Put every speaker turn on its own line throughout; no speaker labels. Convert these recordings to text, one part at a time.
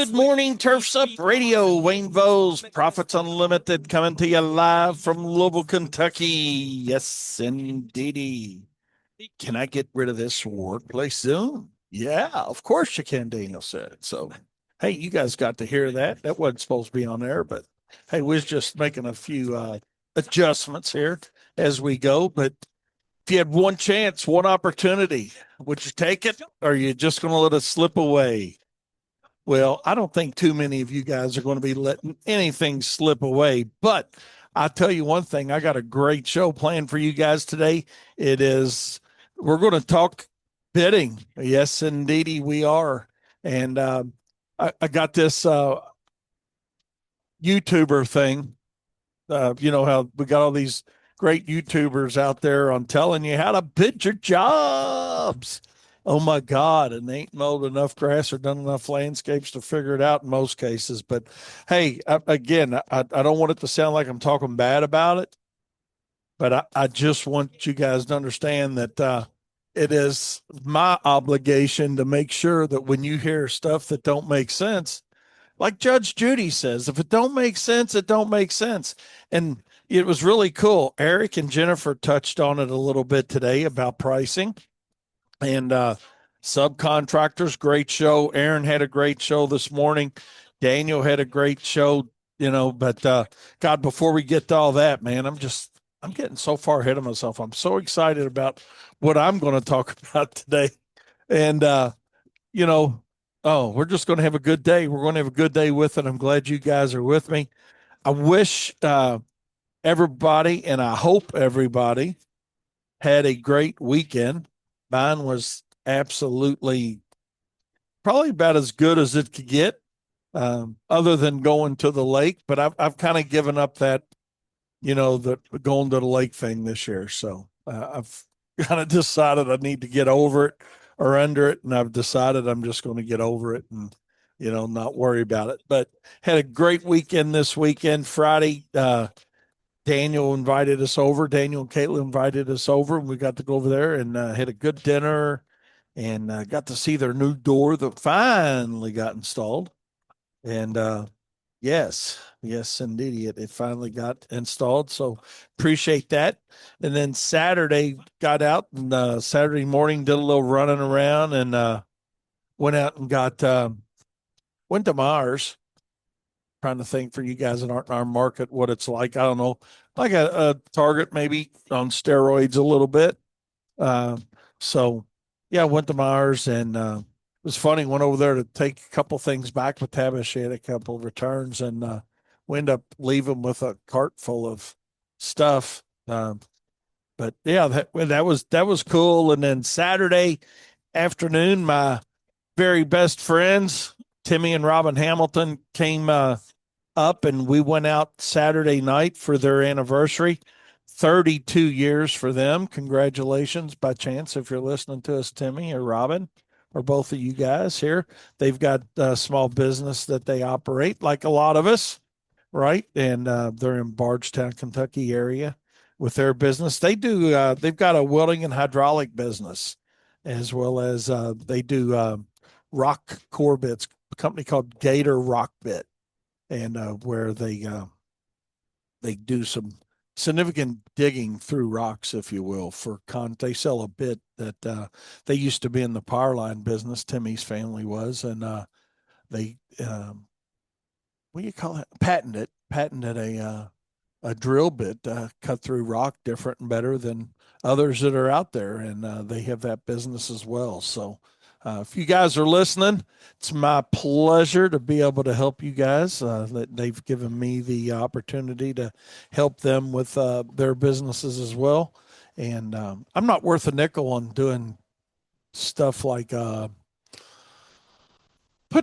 Good morning, Turfs Up Radio. Wayne Vos, Profits Unlimited, coming to you live from Louisville, Kentucky. Yes, indeedy. Can I get rid of this workplace Zoom? Yeah, of course you can, Daniel said. So, hey, you guys got to hear that. That wasn't supposed to be on there, but hey, we're just making a few adjustments here as we go. But if you had one chance, one opportunity, would you take it? Or are you just going to let it slip away? Well, I don't think too many of you guys are going to be letting anything slip away. But I'll tell you one thing, I got a great show planned for you guys today. We're going to talk bidding. Yes, indeedy, we are. And I got this YouTuber thing. You know how we got all these great YouTubers out there on telling you how to bid your jobs. Oh my God. And they ain't mowed enough grass or done enough landscapes to figure it out in most cases. But hey, I don't want it to sound like I'm talking bad about it, but I just want you guys to understand that it is my obligation to make sure that when you hear stuff that don't make sense, like Judge Judy says, if it don't make sense, it don't make sense. And it was really cool. Eric and Jennifer touched on it a little bit today about pricing and subcontractors. Great show. Aaron had a great show this morning. Daniel had a great show, but God, before we get to all that, man, I'm getting so far ahead of myself. I'm so excited about what I'm going to talk about today. And, you know, oh, we're just going to have a good day. We're going to have a good day with it. I'm glad you guys are with me. I wish everybody, and I hope everybody had a great weekend. Mine was absolutely probably about as good as it could get, other than going to the lake. But I've kind of given up that, the going to the lake thing this year. So I've kind of decided I need to get over it or under it, and I've decided I'm just going to get over it and not worry about it. But had a great weekend this weekend. Friday, Daniel invited us over. Daniel and Caitlin invited us over, and we got to go over there and had a good dinner and got to see their new door that finally got installed. And yes, indeed, it finally got installed. So appreciate that. And then Saturday got out and Saturday morning did a little running around and went out and went to Mars. Trying to think for you guys that aren't in our market what it's like. I don't know, like a Target maybe on steroids a little bit. Uh, so yeah, I went to Mars and it was funny. Went over there to take a couple things back with Tabitha. She had a couple of returns and we ended up leaving with a cart full of stuff. But yeah, that was cool. And then Saturday afternoon, my very best friends, Timmy and Robin Hamilton, came up and we went out Saturday night for their anniversary. 32 years for them. Congratulations by chance if you're listening to us, Timmy or Robin or both of you guys here. They've got a small business that they operate like a lot of us, right? And they're in Bardstown, Kentucky area with their business. They've got a welding and hydraulic business as well as they do rock core bits, a company called Gator Rock Bit, and where they do some significant digging through rocks, if you will. They sell a bit that they used to be in the power line business. Timmy's family was, and they what do you call it? Patented a drill bit cut through rock different and better than others that are out there, and they have that business as well. So if you guys are listening, it's my pleasure to be able to help you guys. They've given me the opportunity to help them with their businesses as well. And I'm not worth a nickel on doing stuff like putting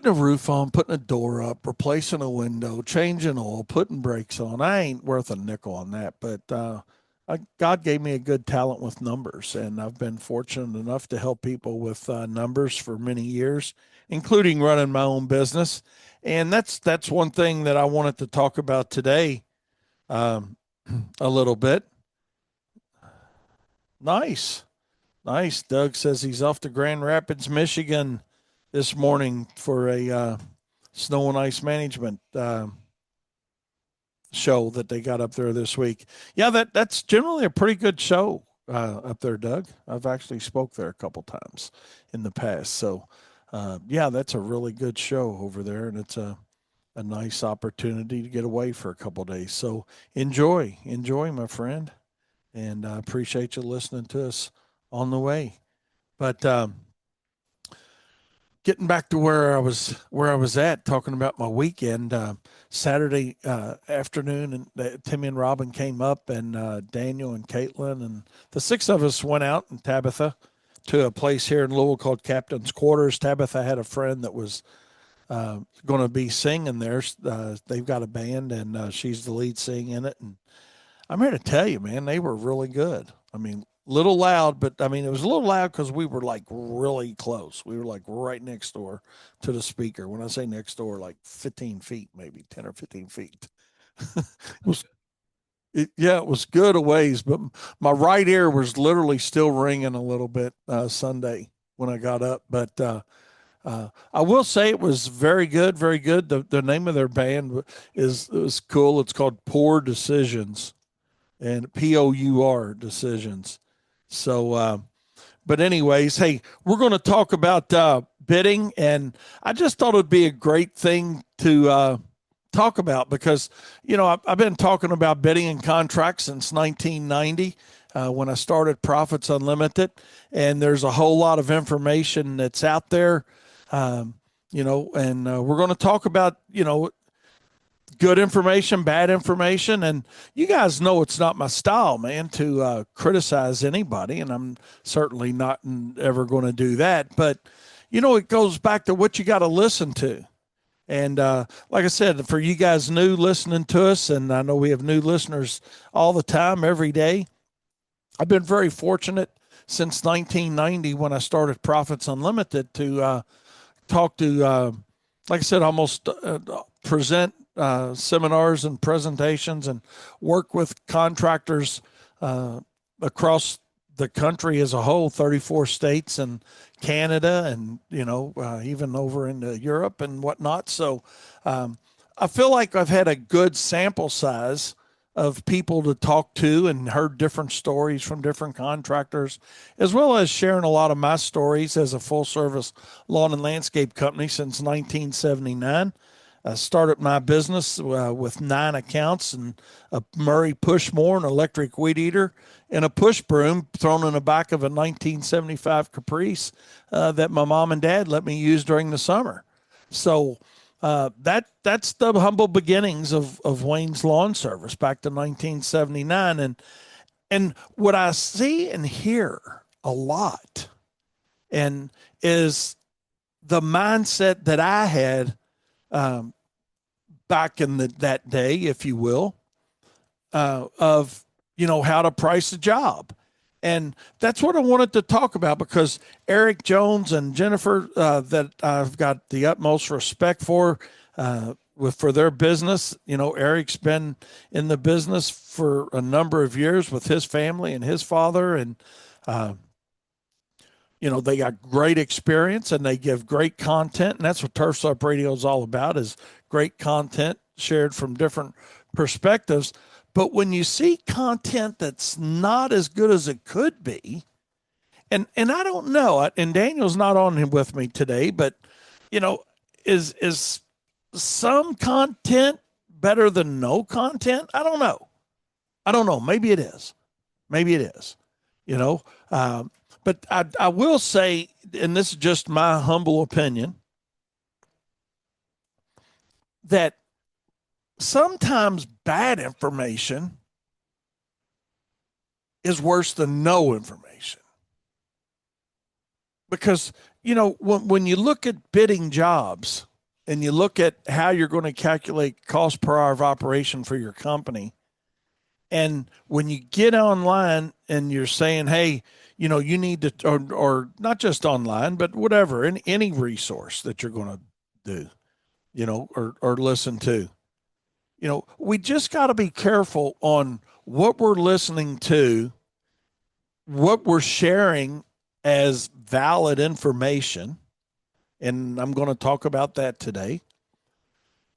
a roof on, putting a door up, replacing a window, changing oil, putting brakes on. I ain't worth a nickel on that, but God gave me a good talent with numbers, and I've been fortunate enough to help people with numbers for many years, including running my own business. And that's one thing that I wanted to talk about today um, a little bit. Nice. Nice. Doug says he's off to Grand Rapids, Michigan this morning for a snow and ice management show that they got up there this week. Yeah, that's generally a pretty good show up there, Doug. I've actually spoke there a couple times in the past. So, yeah, that's a really good show over there, and it's a nice opportunity to get away for a couple days. So enjoy, my friend, and I appreciate you listening to us on the way. But getting back to where I was at, talking about my weekend. Saturday afternoon, and Timmy and Robin came up, and Daniel and Caitlin, and the six of us went out, and Tabitha, to a place here in Louisville called Captain's Quarters. Tabitha had a friend that was going to be singing there. They've got a band, and she's the lead singer in it. And I'm here to tell you, man, they were really good. I mean, little loud, but I mean, it was a little loud because we were like really close. We were like right next door to the speaker. When I say next door, like 15 feet, maybe 10 or 15 feet. it was, yeah, it was good a ways, but my right ear was literally still ringing a little bit Sunday when I got up. But I will say it was very good, very good. The name of their band is cool. It's called Poor Decisions, and POUR Decisions. So, but anyways, hey, we're going to talk about bidding, and I just thought it'd be a great thing to talk about because I've been talking about bidding and contracts since 1990. When I started Profits Unlimited, and there's a whole lot of information that's out there, and we're going to talk about good information, bad information. And you guys know it's not my style, man, to criticize anybody. And I'm certainly not ever going to do that. But, it goes back to what you got to listen to. And like I said, for you guys new listening to us, and I know we have new listeners all the time, every day, I've been very fortunate since 1990 when I started Profits Unlimited to talk to, like I said, almost present seminars and presentations and work with contractors across the country as a whole, 34 states and Canada, and even over into Europe and whatnot. So I feel like I've had a good sample size of people to talk to and heard different stories from different contractors, as well as sharing a lot of my stories as a full service lawn and landscape company since 1979. I started my business with 9 accounts and a Murray Pushmore, an electric weed eater, and a push broom thrown in the back of a 1975 Caprice that my mom and dad let me use during the summer. So that's the humble beginnings of Wayne's Lawn Service back to 1979. And what I see and hear a lot and is the mindset that I had back in that day, if you will, of how to price a job. And that's what I wanted to talk about because Eric Jones and Jennifer, that I've got the utmost respect for their business. Eric's been in the business for a number of years with his family and his father, and they got great experience and they give great content, and that's what Turfs Up Radio is all about: is great content shared from different perspectives. But when you see content that's not as good as it could be, and I don't know, and Daniel's not on with me today, but is some content better than no content? I don't know. Maybe it is. But I will say, and this is just my humble opinion, that sometimes bad information is worse than no information. Because, when you look at bidding jobs and you look at how you're going to calculate cost per hour of operation for your company, and when you get online and you're saying, hey, you need to, or not just online, but whatever, in any resource that you're going to do, or listen to, we just got to be careful on what we're listening to, what we're sharing as valid information. And I'm going to talk about that today.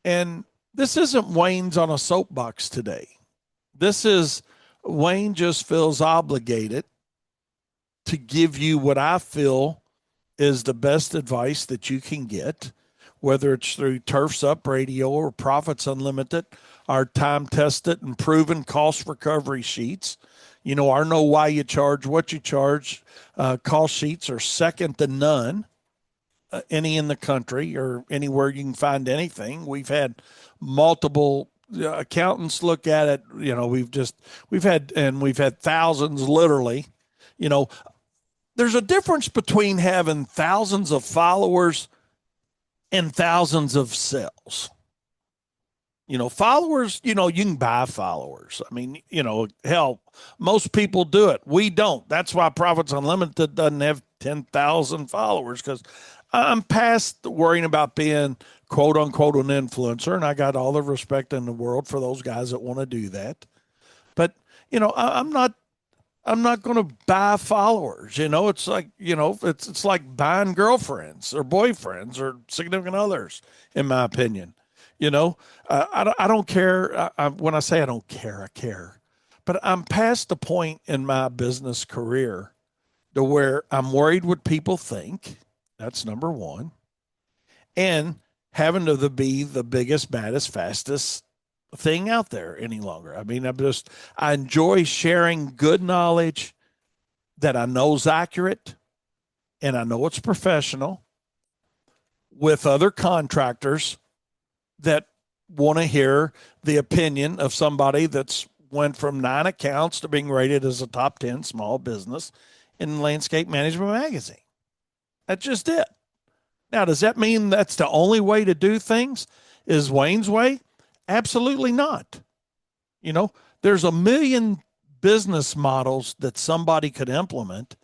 And this isn't Wayne's on a soapbox today. This is Wayne just feels obligated to give you what I feel is the best advice that you can get, whether it's through Turfs Up Radio or Profits Unlimited, our time tested and proven cost recovery sheets. You know, our know why you charge, what you charge. Cost sheets are second to none, any in the country or anywhere you can find anything. We've had multiple accountants look at it. You know, we've had thousands literally. You know, there's a difference between having thousands of followers and thousands of sales. You know, followers, you know, you can buy followers. I mean, you know, hell, most people do it. We don't. That's why Profits Unlimited doesn't have 10,000 followers, because I'm past worrying about being quote unquote an influencer. And I got all the respect in the world for those guys that want to do that. But, you know, I'm not going to buy followers. You know, it's like, you know, it's like buying girlfriends or boyfriends or significant others, in my opinion. You know, I don't care. When I say I don't care, I care. But I'm past the point in my business career to where I'm worried what people think. That's number one. And having to be the biggest, baddest, fastest thing out there any longer. I mean, I enjoy sharing good knowledge that I know is accurate and I know it's professional with other contractors that want to hear the opinion of somebody that's went from 9 accounts to being rated as a top 10 small business in Landscape Management Magazine. That's just it. Now, does that mean that's the only way to do things? Is Wayne's way? Absolutely not. You know, there's a million business models that somebody could implement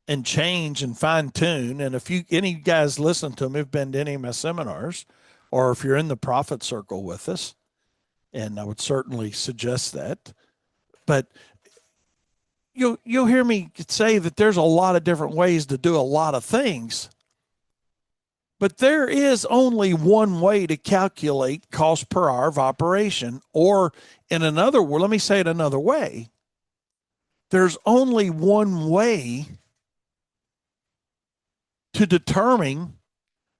and change and fine tune. And if any guys listen to me, have been to any of my seminars, or if you're in the profit circle with us, and I would certainly suggest that. But you'll hear me say that there's a lot of different ways to do a lot of things. But there is only one way to calculate cost per hour of operation, or in another word, let me say it another way. There's only one way to determine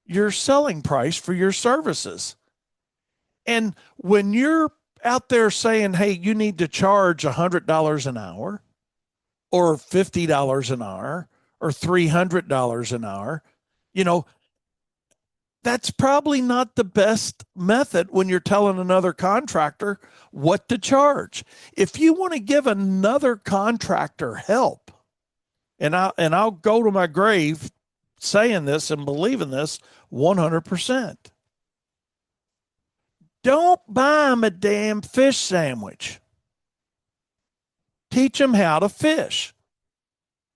your selling price for your services. And when you're out there saying, hey, you need to charge $100 an hour or $50 an hour or $300 an hour, you know, that's probably not the best method when you're telling another contractor what to charge. If you want to give another contractor help, and I'll go to my grave saying this and believing this 100%. Don't buy them a damn fish sandwich. Teach them how to fish.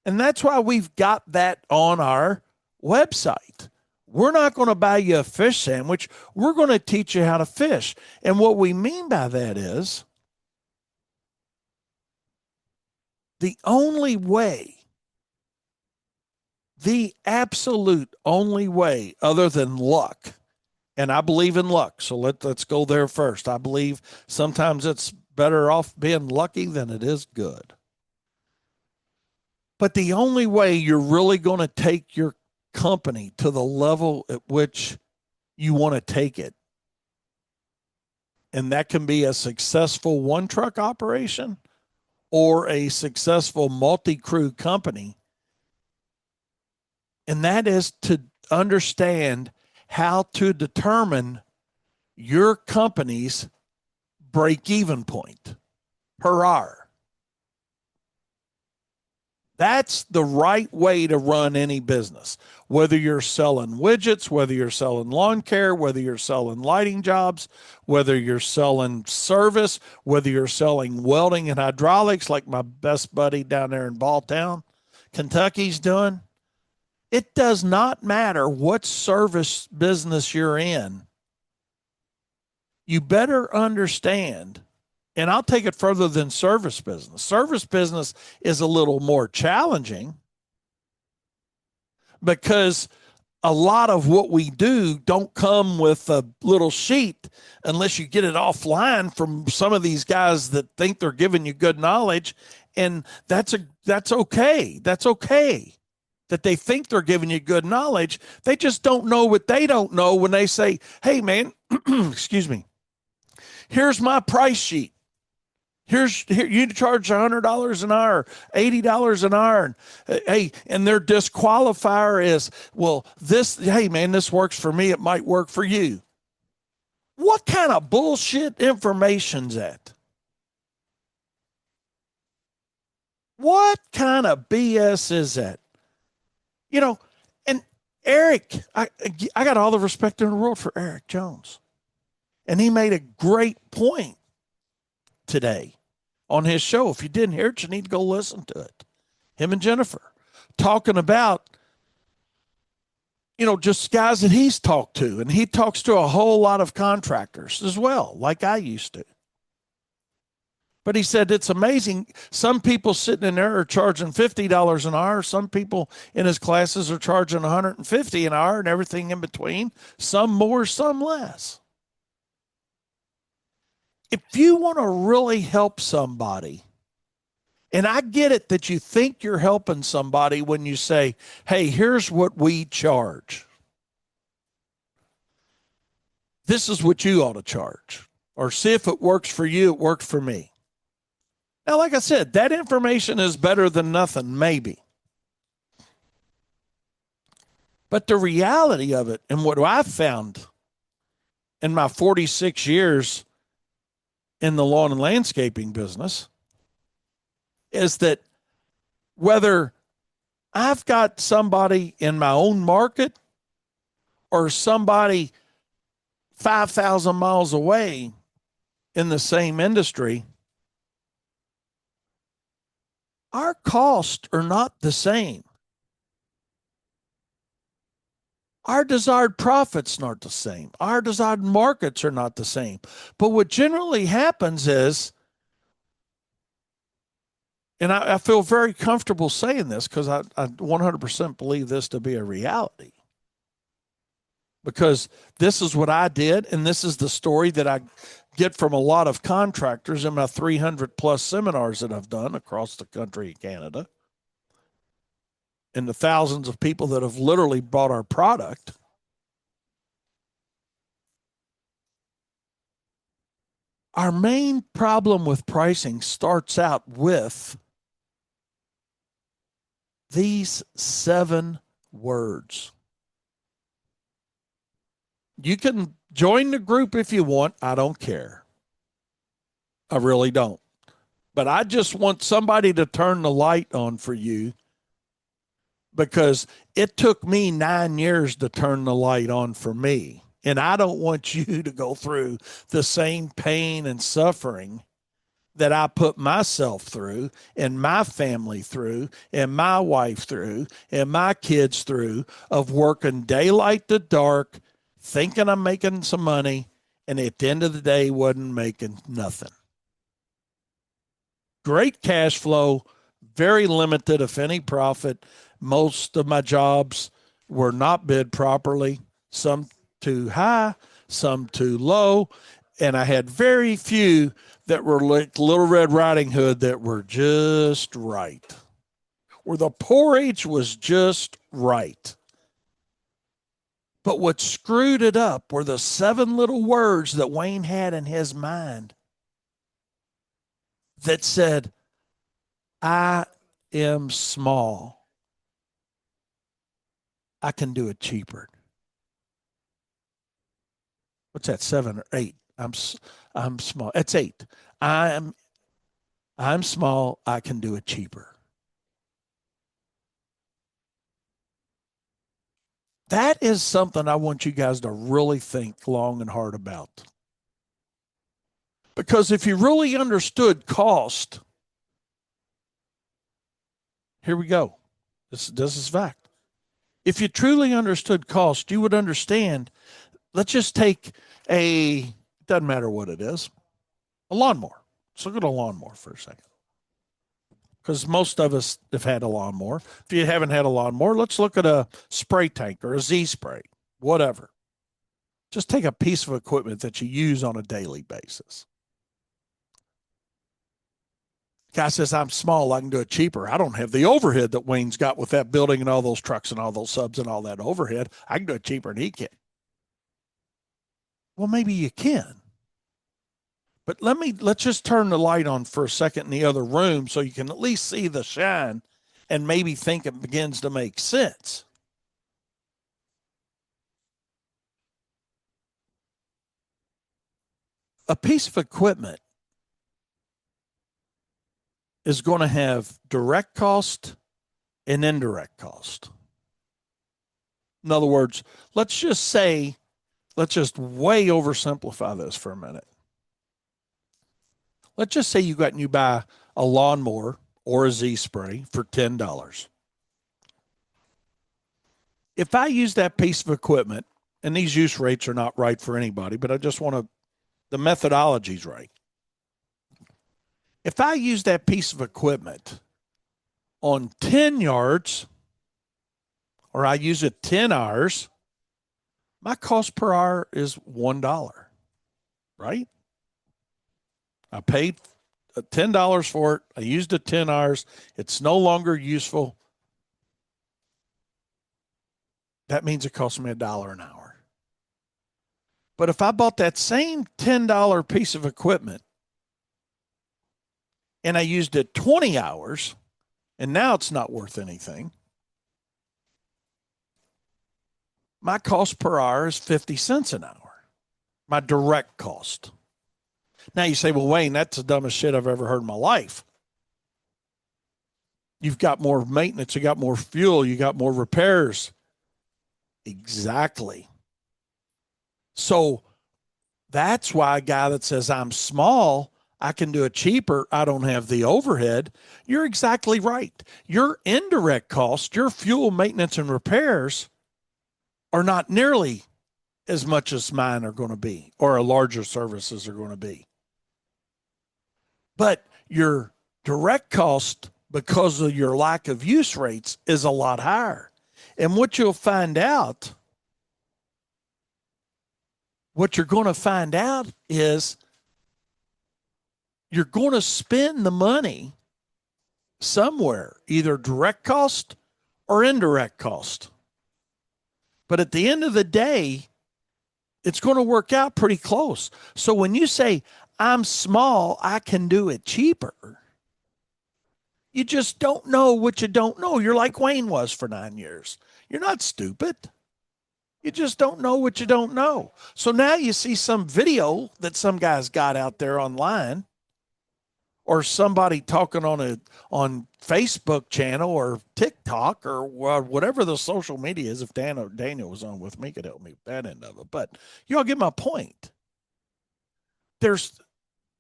And that's why we've got that on our website. We're not going to buy you a fish sandwich. We're going to teach you how to fish. And what we mean by that is the only way, the absolute only way other than luck, and I believe in luck, so let's go there first. I believe sometimes it's better off being lucky than it is good. But the only way you're really going to take your company to the level at which you want to take it, and that can be a successful one truck operation or a successful multi-crew company, and that is to understand how to determine your company's break-even point per hour. That's the right way to run any business. Whether you're selling widgets, whether you're selling lawn care, whether you're selling lighting jobs, whether you're selling service, whether you're selling welding and hydraulics like my best buddy down there in Balltown, Kentucky's doing. It does not matter what service business you're in. You better understand, and I'll take it further than service business. Service business is a little more challenging because a lot of what we do don't come with a little sheet unless you get it offline from some of these guys that think they're giving you good knowledge. And that's okay. That's okay that they think they're giving you good knowledge. They just don't know what they don't know when they say, hey, man, excuse me, here's my price sheet. Here you charge $100 an hour, $80 an hour. Hey, and their disqualifier is, well, hey, man, this works for me. It might work for you. What kind of bullshit information's that? What kind of BS is that? You know, and Eric, I got all the respect in the world for Eric Jones. And he made a great point today on his show. If you didn't hear it, you need to go listen to it. Him and Jennifer talking about, just guys that he's talked to. And he talks to a whole lot of contractors as well, like I used to. But he said it's amazing. Some people sitting in there are charging $50 an hour. Some people in his classes are charging $150 an hour and everything in between. Some more, some less. If you want to really help somebody, and I get it that you think you're helping somebody when you say, hey, here's what we charge. This is what you ought to charge. Or see if it works for you, it worked for me. Now, like I said, that information is better than nothing, maybe. But the reality of it, and what I've found in my 46 years in the lawn and landscaping business, is that whether I've got somebody in my own market or somebody 5,000 miles away in the same industry, our costs are not the same. Our desired profits aren't the same. Our desired markets are not the same. But what generally happens is, and I feel very comfortable saying this because I 100% believe this to be a reality. Because this is what I did, and this is the story that I get from a lot of contractors in my 300 plus seminars that I've done across the country and Canada, and the thousands of people that have literally bought our product. Our main problem with pricing starts out with these 7 words. You can join the group if you want. I don't care. I really don't. But I just want somebody to turn the light on for you, because it took me 9 years to turn the light on for me. And I don't want you to go through the same pain and suffering that I put myself through and my family through and my wife through and my kids through, of working daylight to dark, thinking I'm making some money, and at the end of the day wasn't making nothing. Great cash flow, very limited, if any, profit. Most of my jobs were not bid properly, some too high, some too low, and I had very few that were like Little Red Riding Hood that were just right, where the porridge was just right. But what screwed it up were the 7 little words that Wayne had in his mind that said, I am small. I can do it cheaper. What's that, 7 or 8? I'm small. That's 8. I'm small. I can do it cheaper. That is something I want you guys to really think long and hard about. Because if you really understood cost, here we go. This is fact. If you truly understood cost, you would understand. Let's just take doesn't matter what it is, a lawnmower. Let's look at a lawnmower for a second. because most of us have had a lawnmower. If you haven't had a lawnmower, let's look at a spray tank or a Z spray, whatever. Just take a piece of equipment that you use on a daily basis. Guy says, I'm small, I can do it cheaper. I don't have the overhead that Wayne's got with that building and all those trucks and all those subs and all that overhead. I can do it cheaper than he can. Well, maybe you can. But let's just turn the light on for a second in the other room so you can at least see the shine and maybe think it begins to make sense. A piece of equipment is going to have direct cost and indirect cost. In other words, let's just way oversimplify this for a minute. Let's just say you buy a lawnmower or a Z spray for $10. If I use that piece of equipment, and these use rates are not right for anybody, but I just want the methodology's right. If I use that piece of equipment on 10 yards, or I use it 10 hours, my cost per hour is $1, right? I paid $10 for it. I used it 10 hours. It's no longer useful. That means it costs me $1 an hour. But if I bought that same $10 piece of equipment and I used it 20 hours, and now it's not worth anything, my cost per hour is 50 cents an hour, my direct cost. Now you say, well, Wayne, that's the dumbest shit I've ever heard in my life. You've got more maintenance, you got more fuel, you got more repairs. Exactly. So that's why a guy that says I'm small, I can do it cheaper, I don't have the overhead. You're exactly right. Your indirect cost, your fuel, maintenance, and repairs are not nearly as much as mine are going to be, or a larger services are going to be. But your direct cost, because of your lack of use rates, is a lot higher. And what you're going to find out is you're going to spend the money somewhere, either direct cost or indirect cost. But at the end of the day, it's going to work out pretty close. So when you say, I'm small, I can do it cheaper, you just don't know what you don't know. You're like Wayne was for 9 years. You're not stupid. You just don't know what you don't know. So now you see some video that some guys got out there online, or somebody talking on Facebook channel or TikTok or whatever the social media is. If Daniel was on with me, could help me with that end of it. But you all get my point.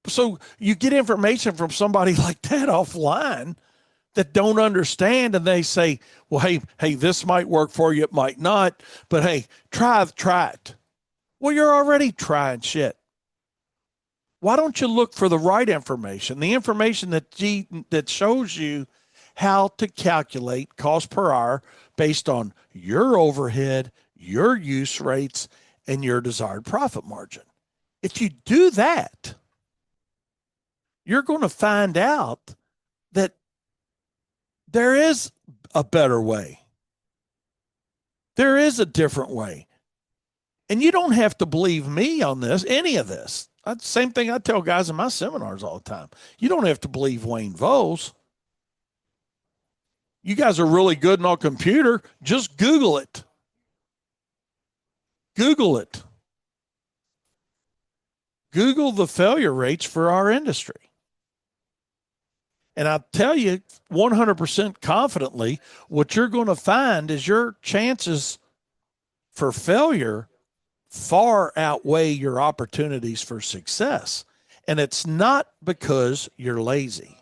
So you get information from somebody like that offline that don't understand, and they say, well, hey, this might work for you, it might not, but hey, try it. Well, you're already trying shit. Why don't you look for the right information, the information that shows you how to calculate cost per hour based on your overhead, your use rates, and your desired profit margin? If you do that, you're going to find out that there is a better way. There is a different way. And you don't have to believe me on this, any of this. That's the same thing I tell guys in my seminars all the time. You don't have to believe Wayne Vos. You guys are really good on a computer. Just Google it. Google it. Google the failure rates for our industry. And I'll tell you 100% confidently, what you're going to find is your chances for failure far outweigh your opportunities for success. And it's not because you're lazy.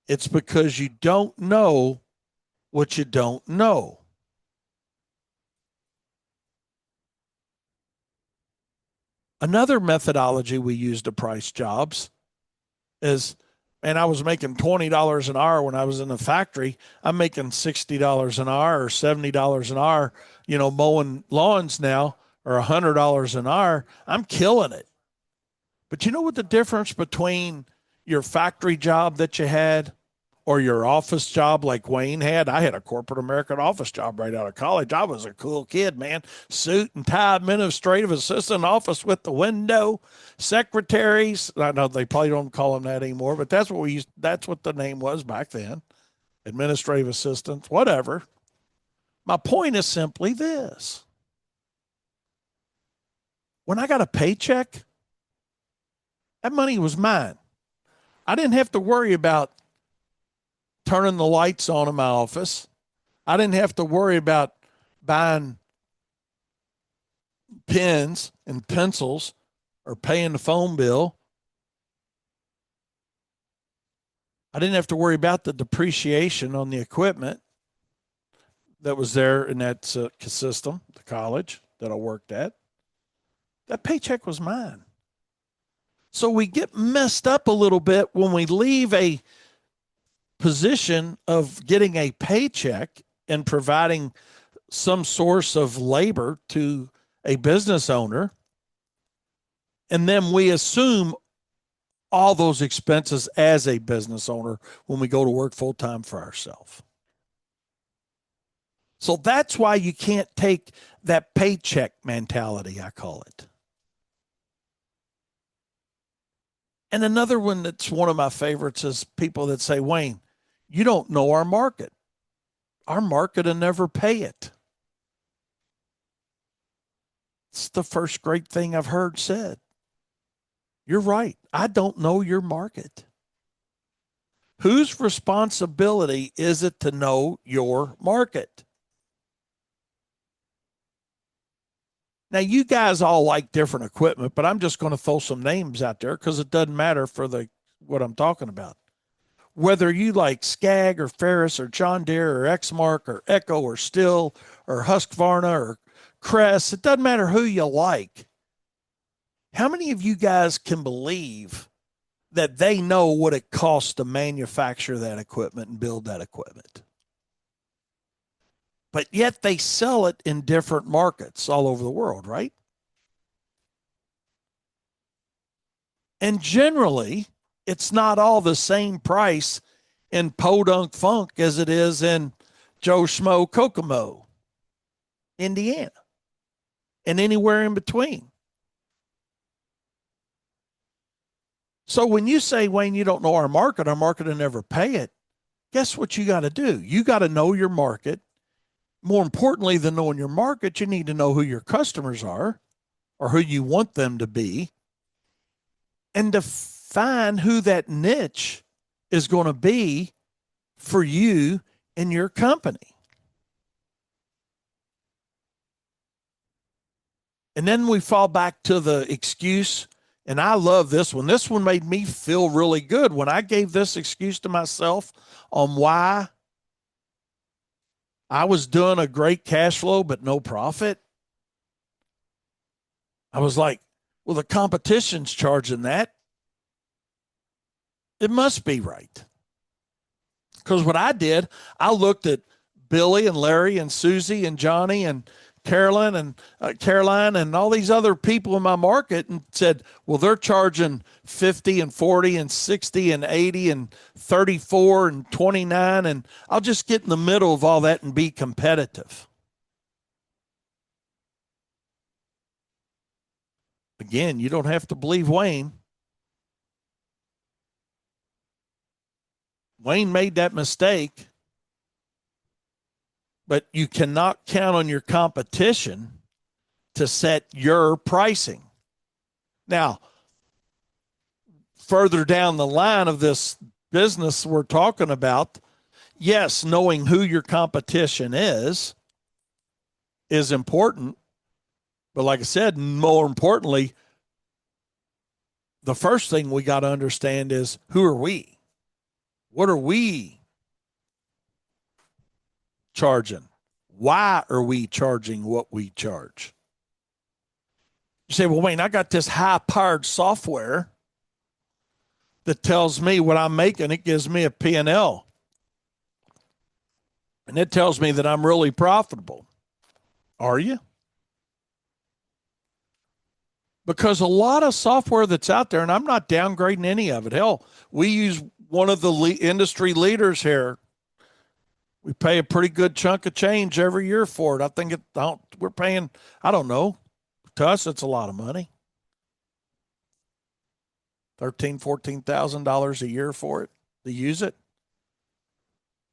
It's because you don't know what you don't know. Another methodology we use to price jobs is, and I was making $20 an hour when I was in the factory. I'm making $60 an hour or $70 an hour, mowing lawns now, or $100 an hour. I'm killing it. But you know what the difference between your factory job that you had or your office job like Wayne had? I had a corporate American office job right out of college. I was a cool kid, man. Suit and tie, administrative assistant, office with the window, secretaries. I know they probably don't call them that anymore, but that's what the name was back then. Administrative assistants, whatever. My point is simply this. When I got a paycheck, that money was mine. I didn't have to worry about turning the lights on in my office. I didn't have to worry about buying pens and pencils or paying the phone bill. I didn't have to worry about the depreciation on the equipment that was there in that system, the college that I worked at. That paycheck was mine. So we get messed up a little bit when we leave a position of getting a paycheck and providing some source of labor to a business owner. And then we assume all those expenses as a business owner when we go to work full time for ourselves. So that's why you can't take that paycheck mentality, I call it. And another one that's one of my favorites is people that say, Wayne, you don't know our market. Our market will never pay it. It's the first great thing I've heard said. You're right. I don't know your market. Whose responsibility is it to know your market? Now, you guys all like different equipment, but I'm just going to throw some names out there because it doesn't matter for what I'm talking about. Whether you like Skag or Ferris or John Deere or Exmark or Echo or Still or Husqvarna or Crest, it doesn't matter who you like. How many of you guys can believe that they know what it costs to manufacture that equipment and build that equipment? But yet they sell it in different markets all over the world, right? And generally, it's not all the same price in Podunk Funk as it is in Joe Schmo Kokomo, Indiana, and anywhere in between. So when you say, Wayne, you don't know our market will never pay it, guess what you got to do? You got to know your market. More importantly than knowing your market, you need to know who your customers are or who you want them to be, and define who that niche is going to be for you and your company. And then we fall back to the excuse, and I love this one. This one made me feel really good when I gave this excuse to myself on why I was doing a great cash flow, but no profit. I was like, well, the competition's charging that. It must be right. Because what I did, I looked at Billy and Larry and Susie and Johnny and Caroline and all these other people in my market and said, well, they're charging 50 and 40 and 60 and 80 and 34 and 29. And I'll just get in the middle of all that and be competitive. Again, you don't have to believe Wayne. Wayne made that mistake. But you cannot count on your competition to set your pricing. Now, further down the line of this business we're talking about, yes, knowing who your competition is important. But like I said, more importantly, the first thing we got to understand is, who are we? What are we charging? Why are we charging what we charge? You say, well, Wayne, I got this high-powered software that tells me what I'm making. It gives me a P&L, and it tells me that I'm really profitable. Are you? Because a lot of software that's out there, and I'm not downgrading any of it. Hell, we use one of the industry leaders here. We pay a pretty good chunk of change every year for it. I think we're paying, I don't know, to us, it's a lot of money. $13,000-$14,000 a year for it to use it.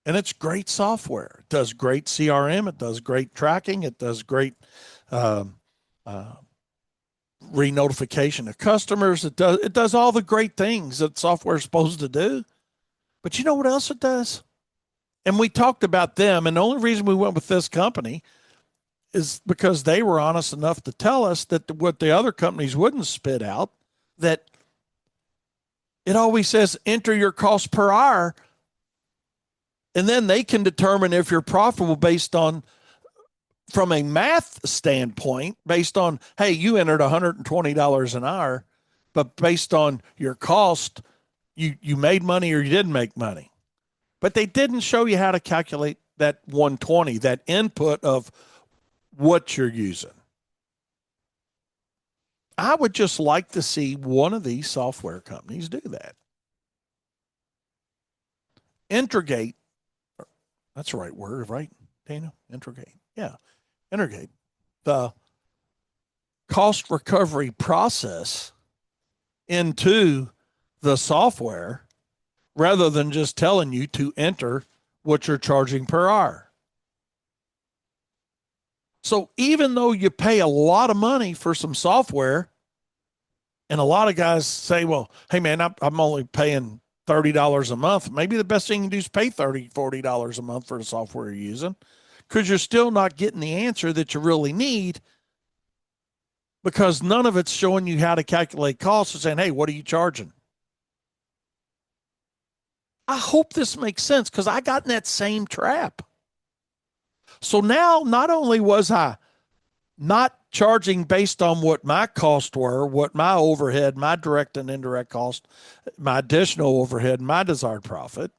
And it's great software. It does great CRM. It does great tracking. It does great um, uh, re-notification of customers. It does all the great things that software is supposed to do. But you know what else it does? And we talked about them. And the only reason we went with this company is because they were honest enough to tell us that what the other companies wouldn't spit out, that it always says enter your cost per hour. And then they can determine if you're profitable based on, from a math standpoint, based on, hey, you entered $120 an hour, but based on your cost, you made money or you didn't make money. But they didn't show you how to calculate that 120, that input of what you're using. I would just like to see one of these software companies do that. Integrate, that's the right word, right, Dana? Integrate. Yeah, integrate the cost recovery process into the software rather than just telling you to enter what you're charging per hour. So even though you pay a lot of money for some software, and a lot of guys say, well, hey, man, I'm only paying $30 a month. Maybe the best thing you can do is pay $30, $40 a month for the software you're using, because you're still not getting the answer that you really need, because none of it's showing you how to calculate costs and saying, hey, what are you charging? I hope this makes sense, because I got in that same trap. So now not only was I not charging based on what my costs were, what my overhead, my direct and indirect cost, my additional overhead, my desired profit,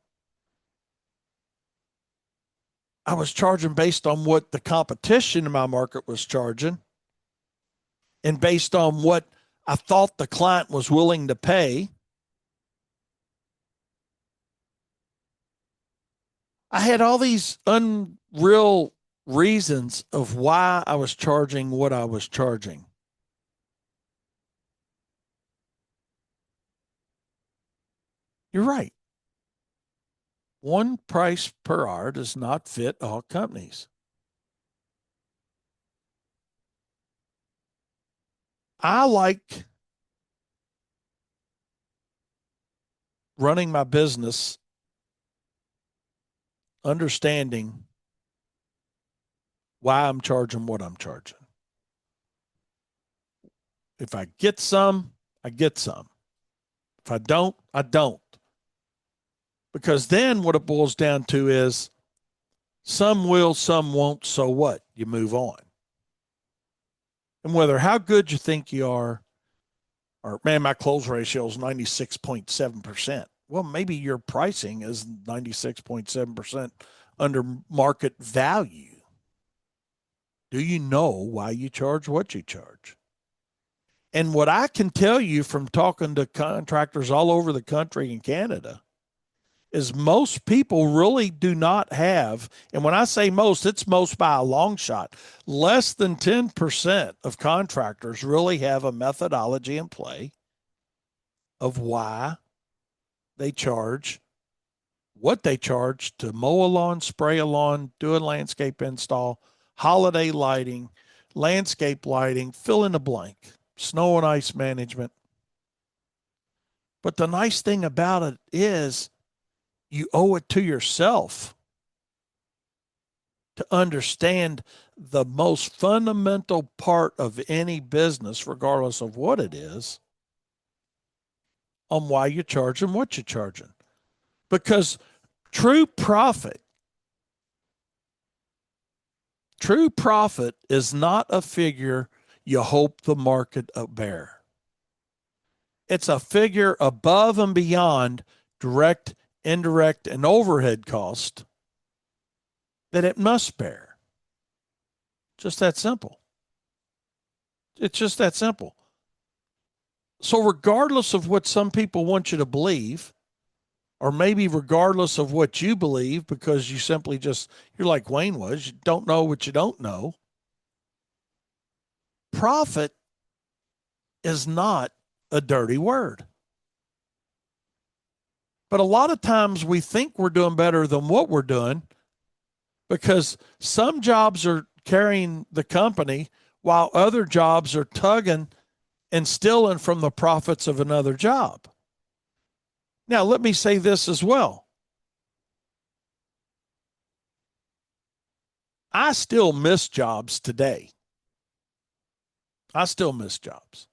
I was charging based on what the competition in my market was charging and based on what I thought the client was willing to pay. I had all these unreal reasons of why I was charging what I was charging. You're right. One price per hour does not fit all companies. I like running my business understanding why I'm charging what I'm charging. If I get some, I get some. If I don't, I don't. Because then what it boils down to is some will, some won't, so what? You move on. And whether how good you think you are, or man, my close ratio is 96.7%. Well, maybe your pricing is 96.7% under market value. Do you know why you charge what you charge? And what I can tell you from talking to contractors all over the country and Canada is most people really do not have, and when I say most, it's most by a long shot, less than 10% of contractors really have a methodology in play of why they charge what they charge to mow a lawn, spray a lawn, do a landscape install, holiday lighting, landscape lighting, fill in the blank, snow and ice management. But the nice thing about it is you owe it to yourself to understand the most fundamental part of any business, regardless of what it is, on why you're charging what you're charging. Because true profit is not a figure you hope the market bear. It's a figure above and beyond direct, indirect, and overhead cost that it must bear. Just that simple. It's just that simple. So, regardless of what some people want you to believe, or maybe regardless of what you believe, because you simply just, you're like Wayne was, you don't know what you don't know, profit is not a dirty word. But a lot of times we think we're doing better than what we're doing because some jobs are carrying the company while other jobs are tugging and stealing from the profits of another job. Now, let me say this as well. I still miss jobs today. I still miss jobs.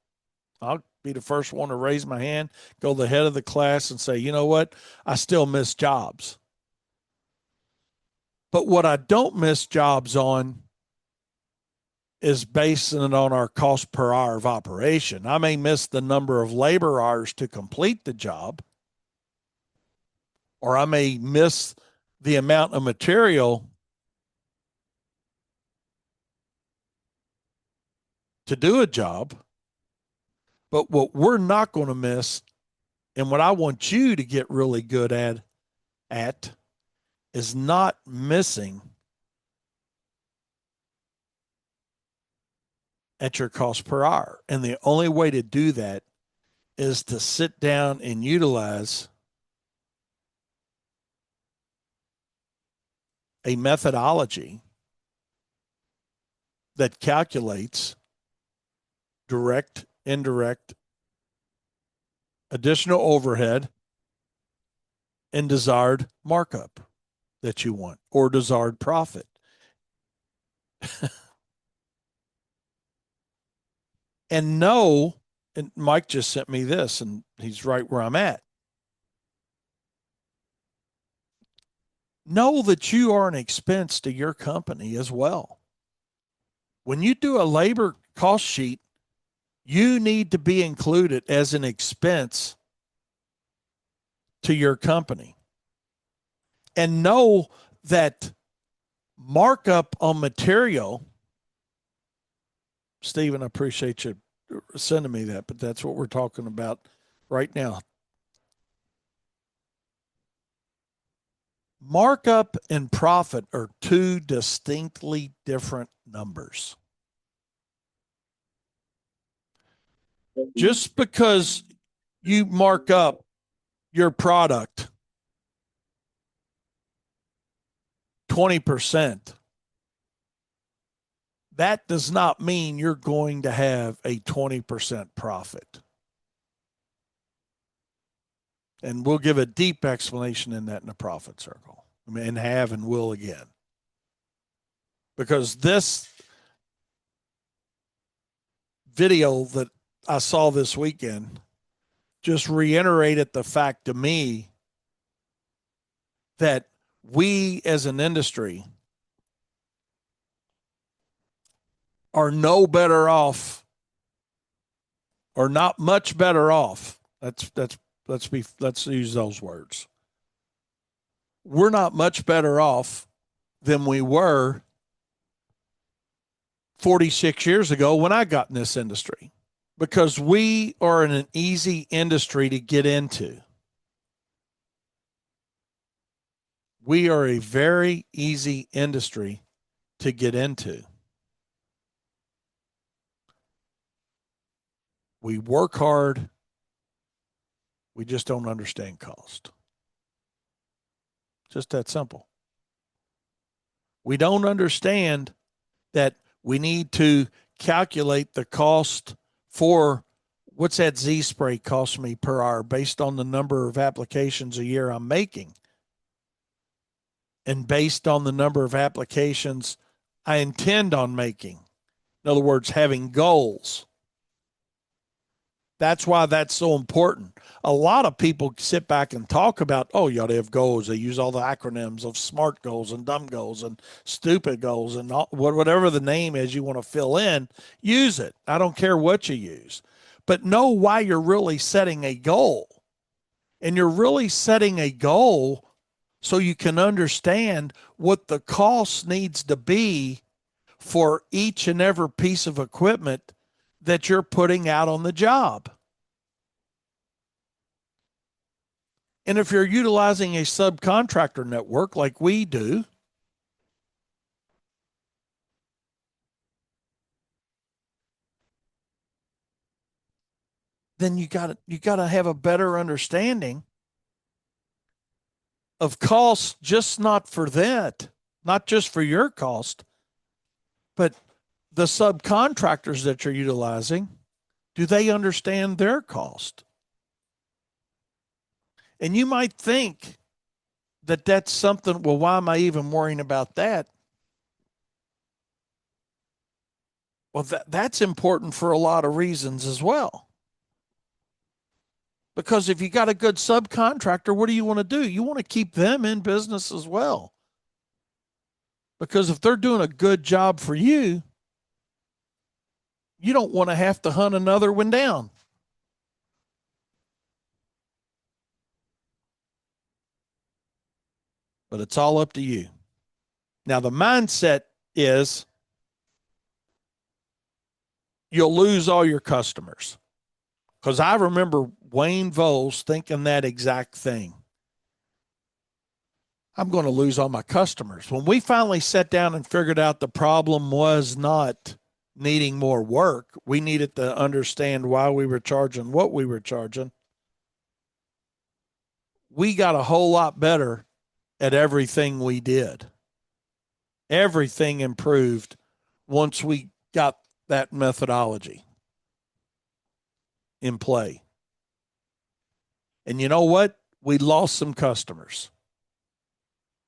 I'll be the first one to raise my hand, go to the head of the class and say, you know what? I still miss jobs. But what I don't miss jobs on is basing it on our cost per hour of operation. I may miss the number of labor hours to complete the job, or I may miss the amount of material to do a job. But what we're not going to miss, and what I want you to get really good at is not missing at your cost per hour. And the only way to do that is to sit down and utilize a methodology that calculates direct, indirect, additional overhead, and desired markup that you want, or desired profit. And know, and Mike just sent me this, and he's right where I'm at. Know that you are an expense to your company as well. When you do a labor cost sheet, you need to be included as an expense to your company. And know that markup on material, Stephen, I appreciate you sending me that, but that's what we're talking about right now. Markup and profit are two distinctly different numbers. Just because you mark up your product 20%, that does not mean you're going to have a 20% profit. And we'll give a deep explanation in that in the profit circle. I mean, and have and will again. Because this video that I saw this weekend just reiterated the fact to me that we as an industry are no better off, or not much better off. Let's use those words. We're not much better off than we were 46 years ago when I got in this industry, because we are in an easy industry to get into. We are a very easy industry to get into. We work hard. We just don't understand cost. Just that simple. We don't understand that we need to calculate the cost for what's that Z spray cost me per hour based on the number of applications a year I'm making, and based on the number of applications I intend on making. In other words, having goals. That's why that's so important. A lot of people sit back and talk about, oh, you ought to have goals. They use all the acronyms of SMART goals and dumb goals and stupid goals and whatever the name is you want to fill in, use it. I don't care what you use. but know why you're really setting a goal. And you're really setting a goal so you can understand what the cost needs to be for each and every piece of equipment that you're putting out on the job. And if you're utilizing a subcontractor network like we do, then you got to have a better understanding of costs, just not for that, not just for your cost, but the subcontractors that you're utilizing. Do they understand their cost? And you might think that that's something, well, why am I even worrying about that? Well, that's important for a lot of reasons as well. Because if you got a good subcontractor, what do you want to do? You want to keep them in business as well. Because if they're doing a good job for you, you don't want to have to hunt another one down. But it's all up to you. Now, the mindset is you'll lose all your customers. Because I remember Wayne Voles thinking that exact thing. I'm going to lose all my customers. When we finally sat down and figured out the problem was not needing more work, we needed to understand why we were charging what we were charging. We got a whole lot better at everything we did. Everything improved once we got that methodology in play. And you know what? We lost some customers,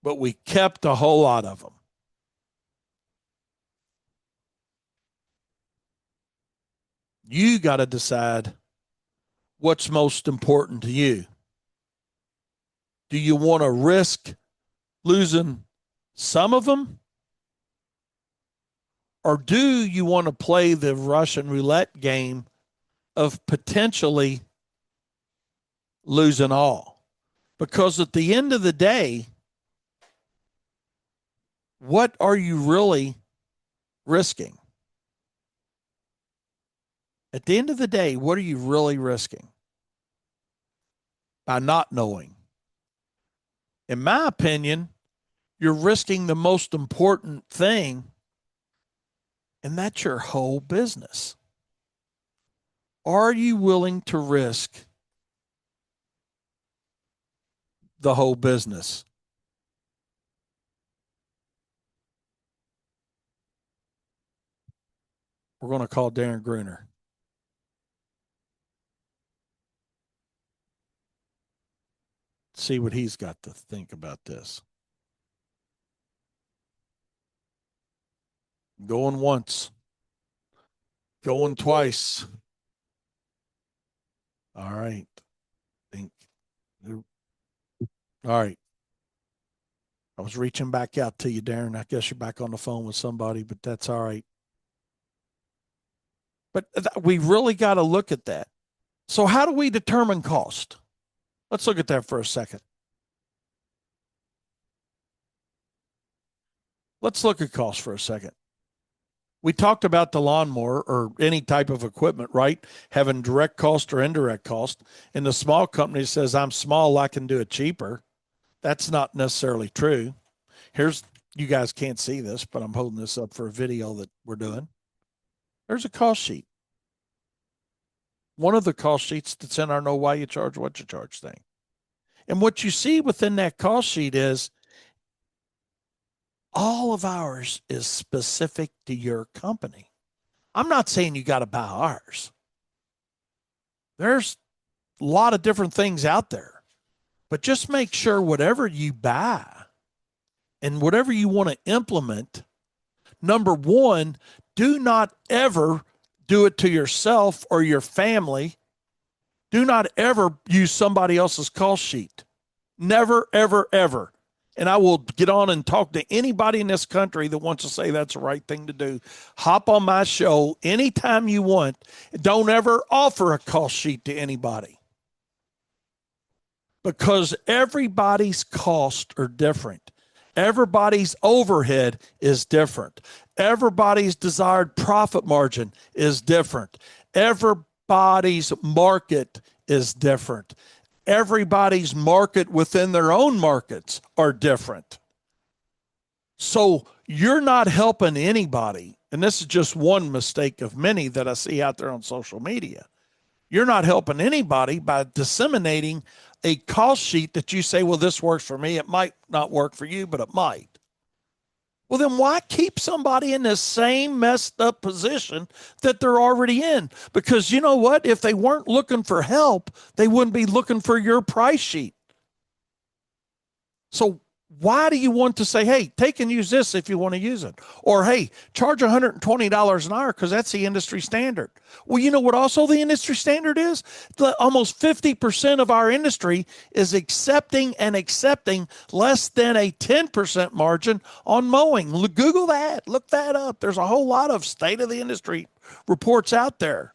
but we kept a whole lot of them. You got to decide what's most important to you. Do you want to risk losing some of them? Or do you want to play the Russian roulette game of potentially losing all? Because at the end of the day, what are you really risking? At the end of the day, what are you really risking by not knowing? In my opinion, you're risking the most important thing, and that's your whole business. Are you willing to risk the whole business? We're going to call Darren Gruner. See what he's got to think about this. Going once, going twice. All right. All right. I was reaching back out to you, Darren. I guess you're back on the phone with somebody, but that's all right. But we really got to look at that. So, how do we determine cost? Let's look at that for a second. Let's look at cost for a second. We talked about the lawnmower or any type of equipment, right? Having direct cost or indirect cost. And the small company says, I'm small, I can do it cheaper. That's not necessarily true. Here's, you guys can't see this, but I'm holding this up for a video that we're doing. There's a cost sheet. One of the cost sheets that's in our Know Why You Charge What You Charge thing. And what you see within that cost sheet is all of ours is specific to your company. I'm not saying you got to buy ours. There's a lot of different things out there, but just make sure whatever you buy and whatever you want to implement, number one, do not ever do it to yourself or your family. Do not ever use somebody else's cost sheet. Never, ever, ever. And I will get on and talk to anybody in this country that wants to say that's the right thing to do. Hop on my show anytime you want. Don't ever offer a cost sheet to anybody, because everybody's costs are different. Everybody's overhead is different. Everybody's desired profit margin is different. Everybody's market is different. Everybody's market within their own markets are different. So you're not helping anybody. And this is just one mistake of many that I see out there on social media. You're not helping anybody by disseminating a cost sheet that you say, well, this works for me. It might not work for you, but it might. Well, then why keep somebody in the same messed up position that they're already in? Because you know what? If they weren't looking for help, they wouldn't be looking for your price sheet. So why do you want to say, hey, take and use this if you want to use it? Or, hey, charge $120 an hour because that's the industry standard. Well, you know what also the industry standard is? Almost 50% of our industry is accepting less than a 10% margin on mowing. Google that. Look that up. There's a whole lot of state of the industry reports out there.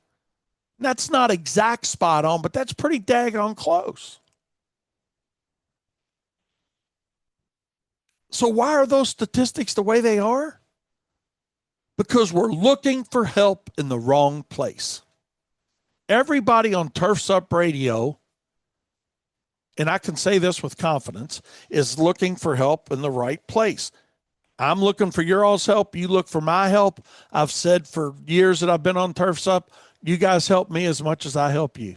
That's not exact spot on, but that's pretty daggone close. So why are those statistics the way they are? Because we're looking for help in the wrong place. Everybody on Turf's Up Radio, and I can say this with confidence, is looking for help in the right place. I'm looking for your all's help. You look for my help. I've said for years that I've been on Turf's Up, you guys help me as much as I help you.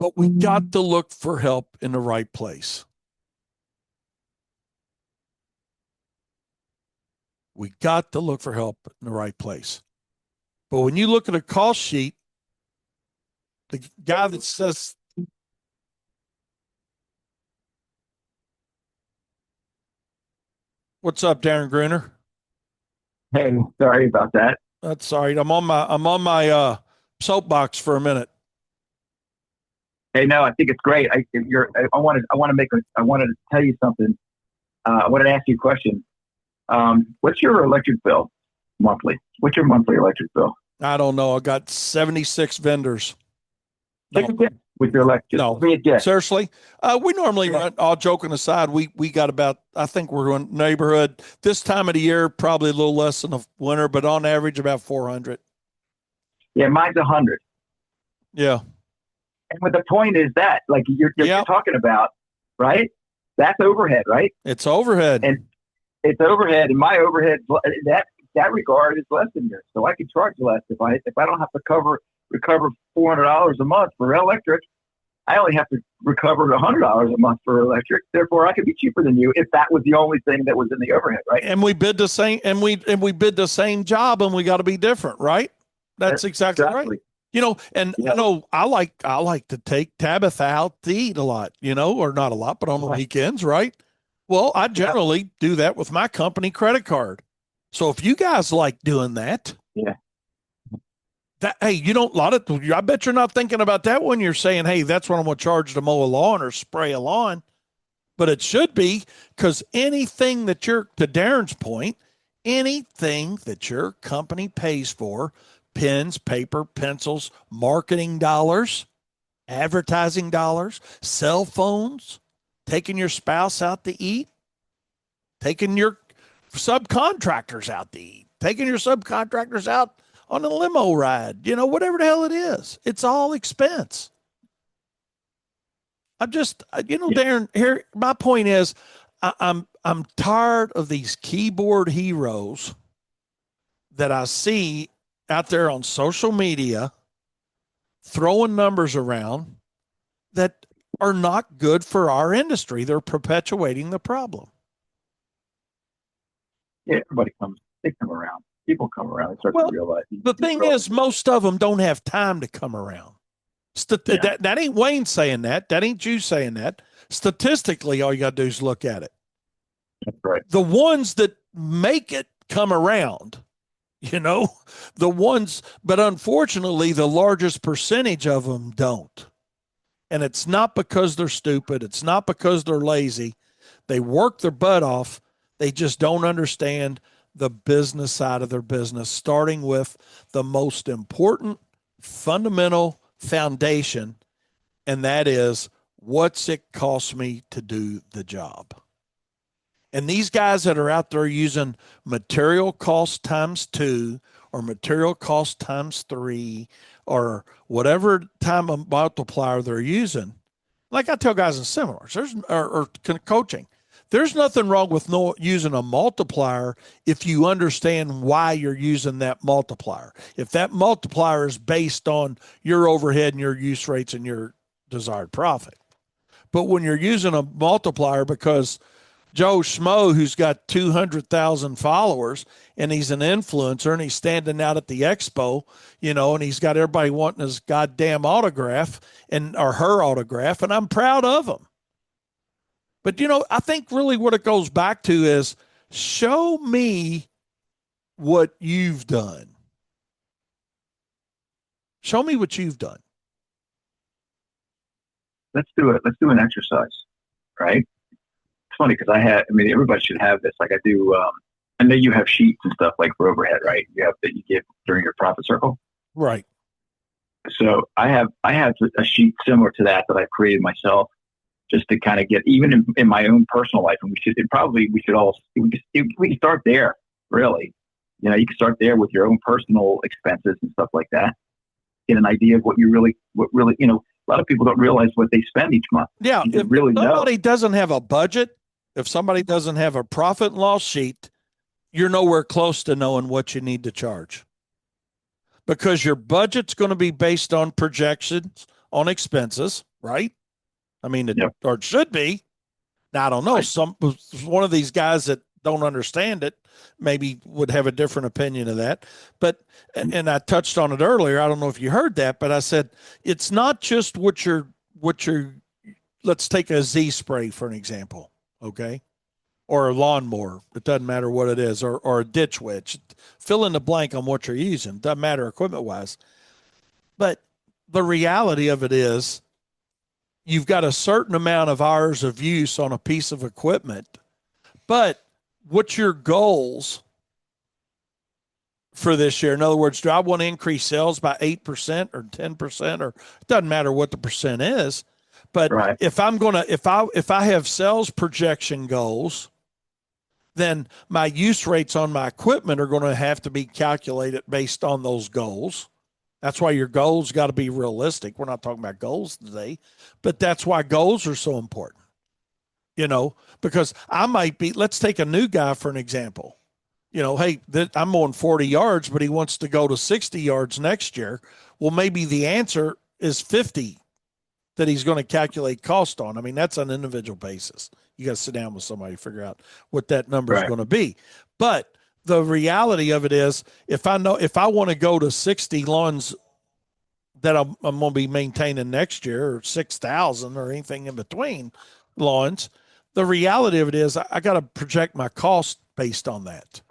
But we got to look for help in the right place. We got to look for help in the right place. But when you look at a cost sheet, the guy that says, what's up, Darren Gruner?
Hey, sorry about that.
That's all right. I'm on my soapbox for a minute.
Hey, no, I think it's great. I wanted to tell you something. I wanted to ask you a question. What's your electric bill monthly? What's your monthly electric bill?
I don't know. I got 76 vendors.
Take a guess with your electric.
No, seriously. We normally run, all joking aside, we got about, I think we're in neighborhood this time of the year, probably a little less than the winter, but on average about 400.
Yeah, mine's 100.
Yeah.
And what the point is that, like you're talking about, right? That's overhead, right?
It's overhead.
And it's overhead, and my overhead that regard is less than yours. So I can charge less if I don't have to recover $400 a month for electric. I only have to recover $100 a month for electric. Therefore, I could be cheaper than you if that was the only thing that was in the overhead, right?
And we bid the same, and we bid the same job, and we got to be different, right? That's exactly right. You know, and I know I like to take Tabitha out to eat a lot, you know, or not a lot, but on the weekends, right? Well, I generally do that with my company credit card. So if you guys like doing that, hey, you don't I bet you're not thinking about that when you're saying, hey, that's what I'm going to charge to mow a lawn or spray a lawn. But it should be, because anything that to Darren's point, anything that your company pays for, pens, paper, pencils, marketing dollars, advertising dollars, cell phones, taking your spouse out to eat, taking your subcontractors out to eat, taking your subcontractors out on a limo ride, you know, whatever the hell it is. It's all expense. I'm just, Darren, here, my point is I'm tired of these keyboard heroes that I see out there on social media throwing numbers around that are not good for our industry. They're perpetuating the problem.
Yeah, they come around. People come around and start to realize.
The thing is, most of them don't have time to come around. That ain't Wayne saying that. That ain't you saying that. Statistically, all you got to do is look at it.
That's right.
The ones that make it come around, you know, but unfortunately, the largest percentage of them don't. And it's not because they're stupid. It's not because they're lazy. They work their butt off. They just don't understand the business side of their business, starting with the most important fundamental foundation, and that is what's it cost me to do the job? And these guys that are out there using material cost times two or material cost times three or whatever time multiplier they're using, like I tell guys in seminars, or coaching, there's nothing wrong with using a multiplier if you understand why you're using that multiplier. If that multiplier is based on your overhead and your use rates and your desired profit. But when you're using a multiplier because Joe Schmo, who's got 200,000 followers and he's an influencer and he's standing out at the expo, and he's got everybody wanting his goddamn autograph or her autograph, and I'm proud of him. But, I think really what it goes back to is show me what you've done. Show me what you've done.
Let's do it. Let's do an exercise, right? It's funny because everybody should have this. Like I do, I know you have sheets and stuff like for overhead, right? You have that you give during your profit circle.
Right.
So I have a sheet similar to that I've created myself just to kind of get, even in my own personal life. And we can start there, really. You can start there with your own personal expenses and stuff like that. Get an idea of what really, a lot of people don't realize what they spend each month.
Yeah. If somebody doesn't have a budget, if somebody doesn't have a profit and loss sheet, you're nowhere close to knowing what you need to charge. Because your budget's going to be based on projections on expenses, right? I mean, or it should be. Now, I don't know. One of these guys that don't understand it maybe would have a different opinion of that. But, and I touched on it earlier. I don't know if you heard that, but I said, it's not just what you're, let's take a Z spray for an example. Okay. Or a lawnmower. It doesn't matter what it is, or a ditch witch. Fill in the blank on what you're using. Doesn't matter equipment wise. But the reality of it is you've got a certain amount of hours of use on a piece of equipment, but what's your goals for this year? In other words, do I want to increase sales by 8% or 10%, or it doesn't matter what the percent is. But right. if I have sales projection goals, then my use rates on my equipment are going to have to be calculated based on those goals. That's why your goals got to be realistic. We're not talking about goals today, but that's why goals are so important. Because I might be, let's take a new guy for an example. Hey, I'm on 40 yards, but he wants to go to 60 yards next year. Well, maybe the answer is 50 that he's going to calculate cost on. I mean, that's on an individual basis. You got to sit down with somebody to figure out what that number is going to be. But the reality of it is, if I want to go to 60 lawns that I'm going to be maintaining next year, or 6,000 or anything in between lawns, the reality of it is I got to project my cost based on that,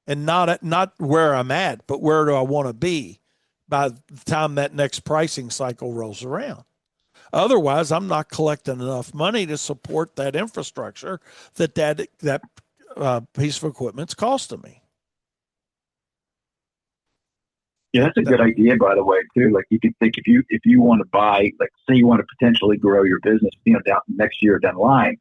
and not where I'm at, but where do I want to be by the time that next pricing cycle rolls around. Otherwise, I'm not collecting enough money to support that infrastructure that piece of equipment's costing me.
Yeah, that's a good idea, by the way, too. Like, you could think if you want to buy, like, say you want to potentially grow your business, down next year down the line,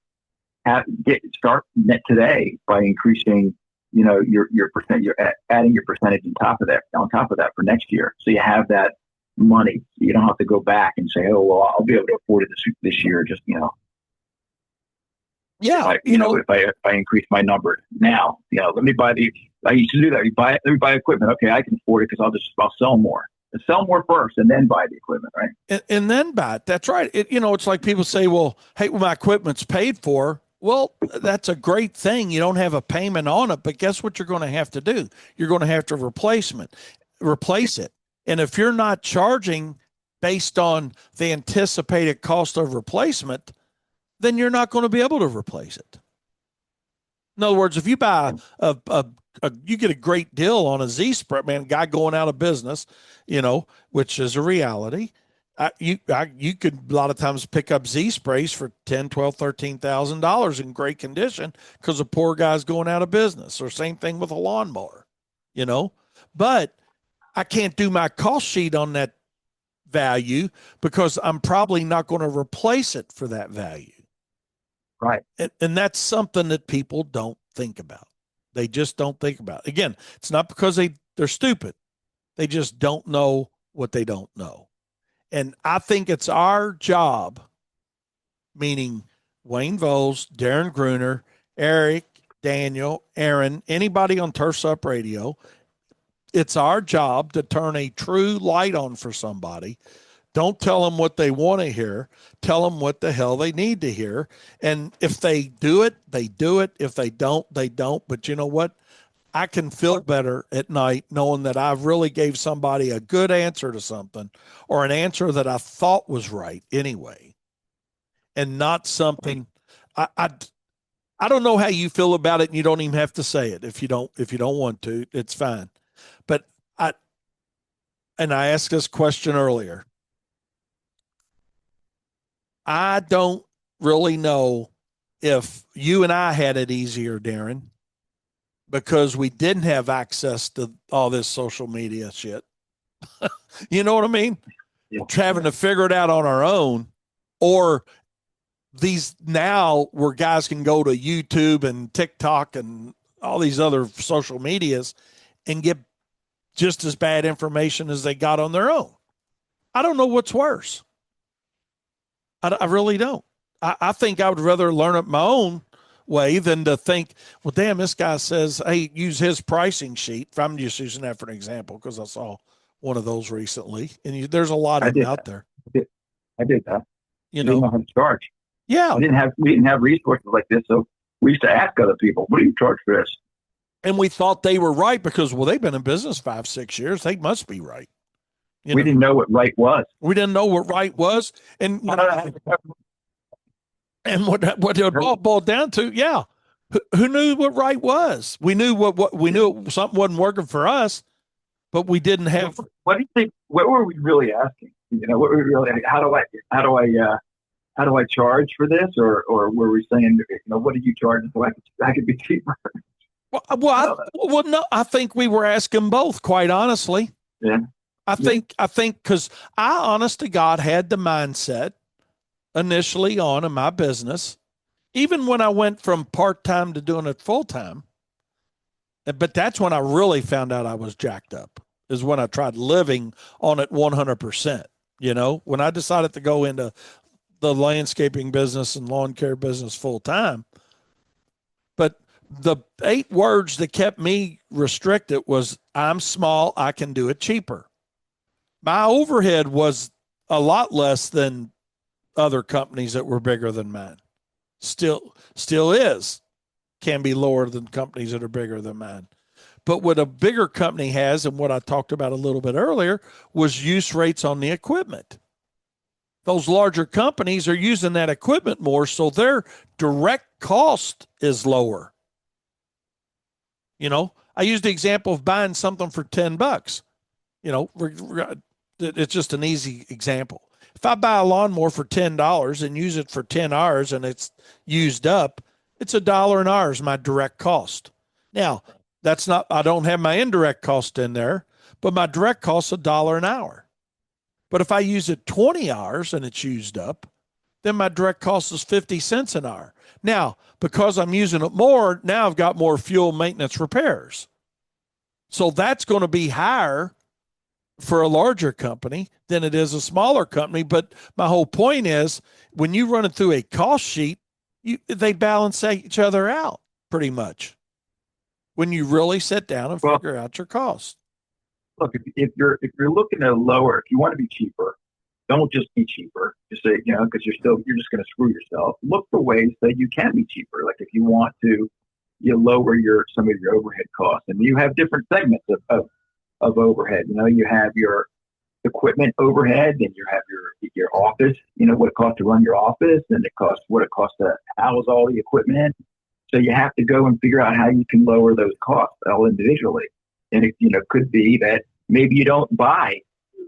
start net today by increasing, your percent. You're adding your percentage on top of that for next year, so you have that money. You don't have to go back and say, "Oh, well, I'll be able to afford it this year." Just
yeah,
if I increase my number now, let me buy the. I used to do that. Let me buy equipment. Okay, I can afford it because I'll sell more. Sell more first, and then buy the equipment, right?
And then buy it. That's right. It's like people say, "Well, hey, my equipment's paid for." Well, that's a great thing. You don't have a payment on it, but guess what you're going to have to do? You're going to have to replace it. And if you're not charging based on the anticipated cost of replacement, then you're not going to be able to replace it. In other words, if you buy you get a great deal on a Z spread, man, guy going out of business, which is a reality. You could a lot of times pick up Z sprays for $10, $12, $13,000 in great condition because the poor guy's going out of business. Or same thing with a lawnmower, you know. But I can't do my cost sheet on that value because I'm probably not going to replace it for that value.
Right.
And that's something that people don't think about. They just don't think about. Again, it's not because they're stupid. They just don't know what they don't know. And I think it's our job, meaning Wayne Voles, Darren Gruner, Eric, Daniel, Aaron, anybody on Turfs Up Radio, it's our job to turn a true light on for somebody. Don't tell them what they want to hear. Tell them what the hell they need to hear. And if they do it, they do it. If they don't, they don't. But you know what? I can feel better at night knowing that I really gave somebody a good answer to something or an answer that I thought was right anyway, and not something I don't know how you feel about it, and you don't even have to say it if you don't want to. It's fine. But I asked this question earlier. I don't really know if you and I had it easier, Darren, because we didn't have access to all this social media shit. You know what I mean?
Yeah.
Having to figure it out on our own, or these now where guys can go to YouTube and TikTok and all these other social medias and get just as bad information as they got on their own. I don't know what's worse. I really don't. I think I would rather learn it my own way than to think, well, damn, this guy says, hey, use his pricing sheet. I'm just using that for an example because I saw one of those recently, and there's a lot of them out there.
I did that.
You
didn't know how to charge.
Yeah.
We didn't have resources like this, so we used to ask other people, what do you charge for this?
And we thought they were right because, well, they've been in business 5-6 years. They must be right.
We didn't know what right was.
We didn't know what right was. And what it all boiled down to, yeah, who knew what right was? We knew what we knew something wasn't working for us, but we didn't have.
What do you think? What were we really asking? You know, what were we really? How do I charge for this? Or were we saying, you know, what did you charge so I could be cheaper?
No, I think we were asking both, quite honestly.
Yeah.
I think because I, honest to God, had the mindset initially on in my business, even when I went from part-time to doing it full-time. But that's when I really found out I was jacked up, is when I tried living on it 100%. You know, when I decided to go into the landscaping business and lawn care business full-time. But the 8 words that kept me restricted was, I'm small, I can do it cheaper. My overhead was a lot less than other companies that were bigger than mine. Still is. Can be lower than companies that are bigger than mine. But what a bigger company has, and what I talked about a little bit earlier, was use rates on the equipment. Those larger companies are using that equipment more, so their direct cost is lower. You know, I used the example of buying something for $10. You know, it's just an easy example. If I buy a lawnmower for $10 and use it for 10 hours and it's used up, it's $1 an hour is my direct cost. Now, that's not, I don't have my indirect cost in there, but my direct cost is $1 an hour. But if I use it 20 hours and it's used up, then my direct cost is 50 cents an hour. Now, because I'm using it more, now I've got more fuel, maintenance, repairs. So that's going to be higher for a larger company than it is a smaller company. But my whole point is, when you run it through a cost sheet, they balance each other out pretty much when you really sit down and figure out your costs.
Look, if you're looking to lower, if you want to be cheaper, don't just be cheaper. Just say, you know, because you're just going to screw yourself. Look for ways that you can be cheaper. Like if you want to, you lower some of your overhead costs, and you have different segments of overhead. You know, you have your equipment overhead, and you have your office, you know, what it costs to run your office, and what it costs to house all the equipment. So you have to go and figure out how you can lower those costs all individually. And it, you know, could be that maybe you don't buy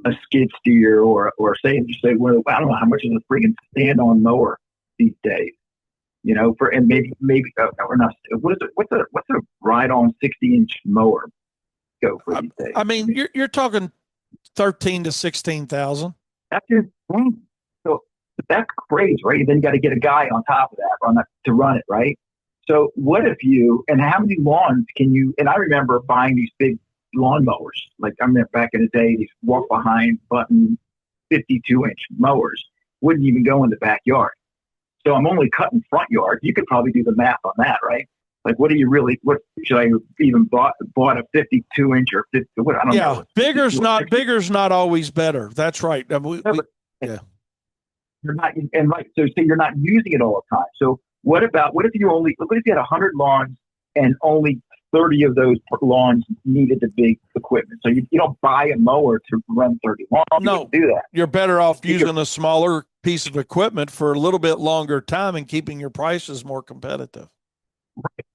a skid steer or say, well, I don't know how much is a freaking stand-on mower these days. And maybe or not. What is it? What's a ride-on 60-inch mower go for these days?
I mean, you're talking 13 to 16,000.
That's insane. So that's crazy, right? Then you got to get a guy on top of that to run it, right? So what if and how many lawns can you? And I remember buying these big lawn mowers. Like I remember back in the day, these walk behind button 52-inch mowers wouldn't even go in the backyard. So I'm only cutting front yard. You could probably do the math on that, right? Like, what should I even bought a 52-inch or 50? What I don't know.
Bigger's not always better. That's right. I mean,
you're not, and right. So you're not using it all the time. So what if you had 100 lawns and only 30 of those lawns needed the big equipment? So you don't buy a mower to run 30 lawns.
No,
do that.
You're better off using a smaller piece of equipment for a little bit longer time and keeping your prices more competitive.
Right.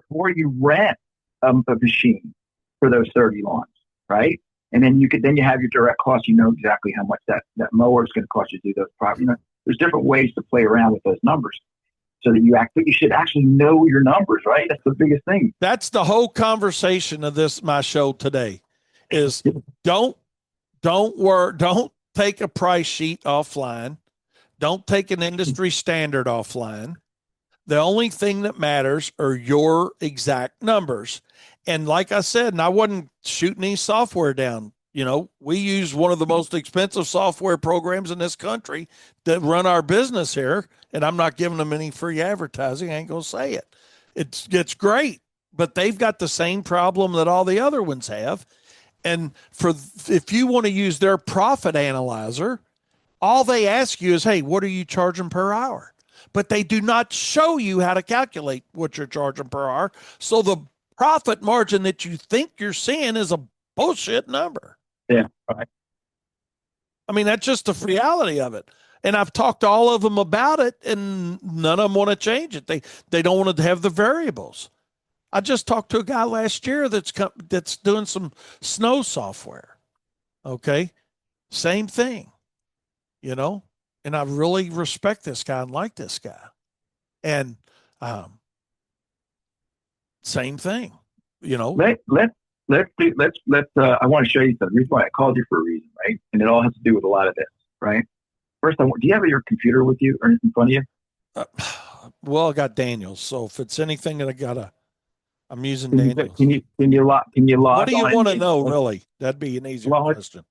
Or you rent a machine for those 30 lawns, right? And then you have your direct cost. You know exactly how much that mower is going to cost you to do those property. There's different ways to play around with those numbers, so that you should actually know your numbers, right? That's the biggest thing.
That's the whole conversation of my show today. Is don't take a price sheet offline. Don't take an industry standard offline. The only thing that matters are your exact numbers. And like I said, and I wasn't shooting any software down. We use one of the most expensive software programs in this country to run our business here. And I'm not giving them any free advertising. I ain't going to say it. It's great, but they've got the same problem that all the other ones have. And if you want to use their profit analyzer, all they ask you is, hey, what are you charging per hour? But they do not show you how to calculate what you're charging per hour. So the profit margin that you think you're seeing is a bullshit number.
Yeah, right.
I mean, that's just the reality of it. And I've talked to all of them about it, and none of them want to change it. They don't want to have the variables. I just talked to a guy last year that's doing some snow software. Okay, same thing, And I really respect this guy and like this guy. And same thing,
Let's I want to show you something. The reason why I called you for a reason, right? And it all has to do with a lot of this, right? First, do you have your computer with you or in front of you?
Well, I got Daniels, so if it's anything that I'm using Daniels.
Can you log?
What do you want to know, really? That'd be an easier question.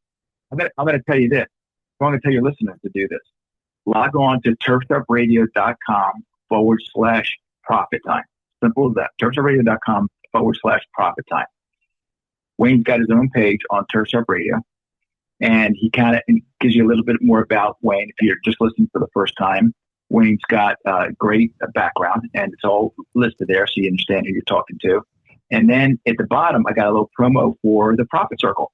I'm going to tell you this. I'm going to tell your listeners to do this. Log on to turfstupradio.com/profit time. Simple as that. turfstupradio.com/profit time. Wayne's got his own page on Turf Stop Radio, and he kind of gives you a little bit more about Wayne. If you're just listening for the first time, Wayne's got a great background, and it's all listed there so you understand who you're talking to. And then at the bottom, I got a little promo for the Profit Circle.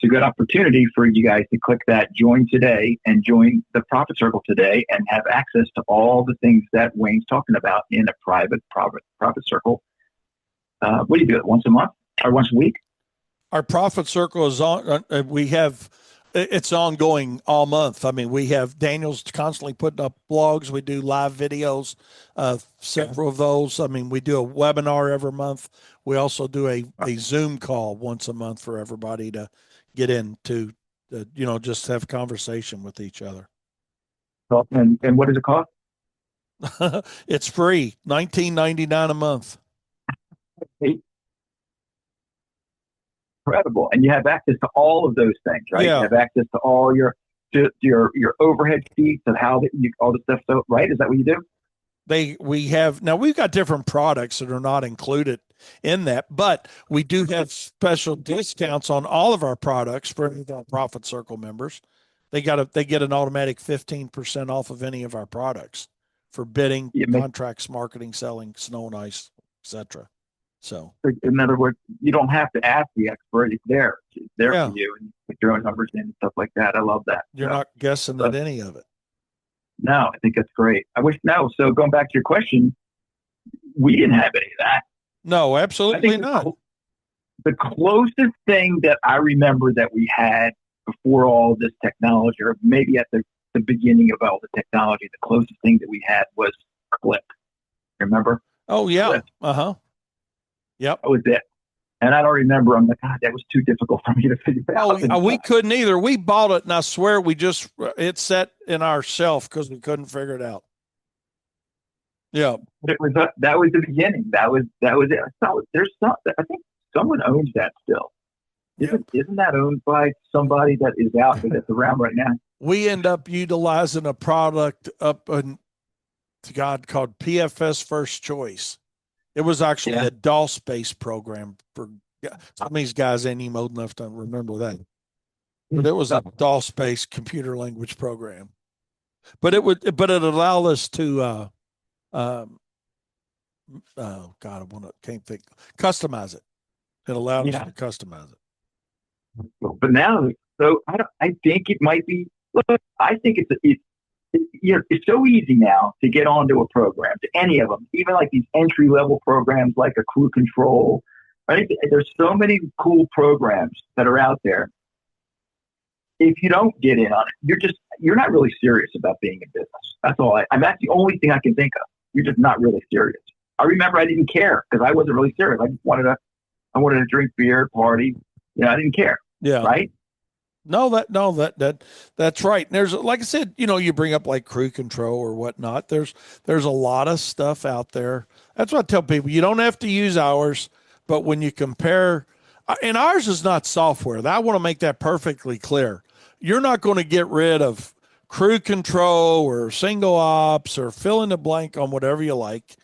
It's a good opportunity for you guys to click that join today and join the Profit Circle today and have access to all the things that Wayne's talking about in a private Profit Circle. What do you do it once a month or once a week?
Our Profit Circle is on. It's ongoing all month. I mean, we have Daniel's constantly putting up blogs. We do live videos, several of those. I mean, we do a webinar every month. We also do a Zoom call once a month for everybody to get into, just have a conversation with each other.
And what does it cost?
It's free, $19.99 a month.
Incredible. And you have access to all of those things, right?
Yeah.
You have access to all your overhead sheets and all the stuff. So, right? Is that what you do?
We've got different products that are not included in that, but we do have special discounts on all of our products for our Profit Circle members. They get an automatic 15% off of any of our products for bidding, contracts, marketing, selling, snow and ice, etc. So,
in other words, you don't have to ask the expert. It's there. It's there for you, and put your own numbers in and stuff like that. I love that.
You're not guessing at any of it.
No, I think that's great. So going back to your question, we didn't have any of that.
No, absolutely not.
The closest thing that I remember that we had before all this technology, or maybe at the beginning of all the technology, the closest thing that we had was Clip. Remember?
Oh yeah.
Clip.
Uh-huh. Yep.
That was it. And I don't remember. I'm like, God, that was too difficult for me to figure out.
We couldn't either. We bought it, and I swear it sat in our shelf because we couldn't figure it out. Yeah.
That was the beginning. That was it. There's some. I think someone owns that still. Isn't that owned by somebody that is out there that's around right now?
We end up utilizing a product up in God called PFS First Choice. It was actually a DOS based program for some of these guys ain't even old enough to remember that. But it was a DOS based computer language program. But it allowed us to oh God, can't think customize it. It allowed us to customize it.
But now, so I think it might be. Look, I think it's so easy now to get onto a program, to any of them, even like these entry level programs like a crew control. Right? There's so many cool programs that are out there. If you don't get in on it, you're not really serious about being in business. That's all. That's the only thing I can think of. You're just not really serious. I remember I didn't care because I wasn't really serious. I wanted to drink beer, party. I didn't care.
Yeah.
Right.
That's right. And there's, like I said, you bring up like crew control or whatnot. There's a lot of stuff out there. That's what I tell people. You don't have to use ours, but when you compare, and ours is not software. I want to make that perfectly clear. You're not going to get rid of crew control or single ops or fill in the blank on whatever you like.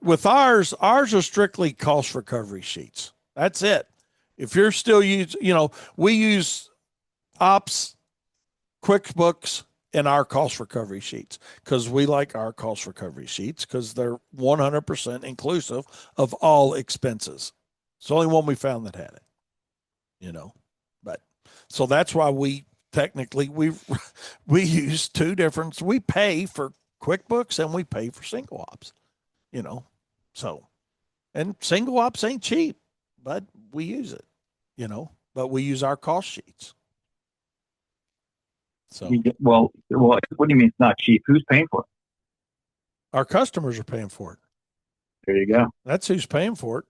With ours are strictly cost recovery sheets. That's it. If you're still using, we use ops, QuickBooks, and our cost recovery sheets because we like our cost recovery sheets because they're 100% inclusive of all expenses. It's the only one we found that had it, but so that's why we technically we use two different. We pay for QuickBooks and we pay for single ops, so and single ops ain't cheap, but we use it, but we use our cost sheets. So,
well, what do you mean it's not cheap? Who's paying for it?
Our customers are paying for it.
There you go.
That's who's paying for it,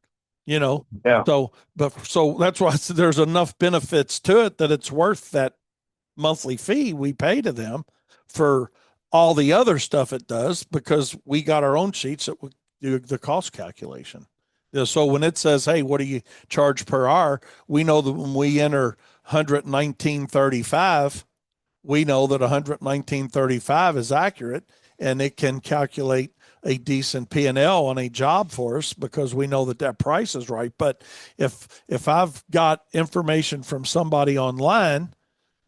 Yeah.
So that's why there's enough benefits to it that it's worth that monthly fee we pay to them for all the other stuff it does because we got our own sheets that we do the cost calculation. So when it says, hey, what do you charge per hour? We know that when we enter 119.35, we know that 119.35 is accurate and it can calculate a decent P&L on a job for us because we know that price is right. But if I've got information from somebody online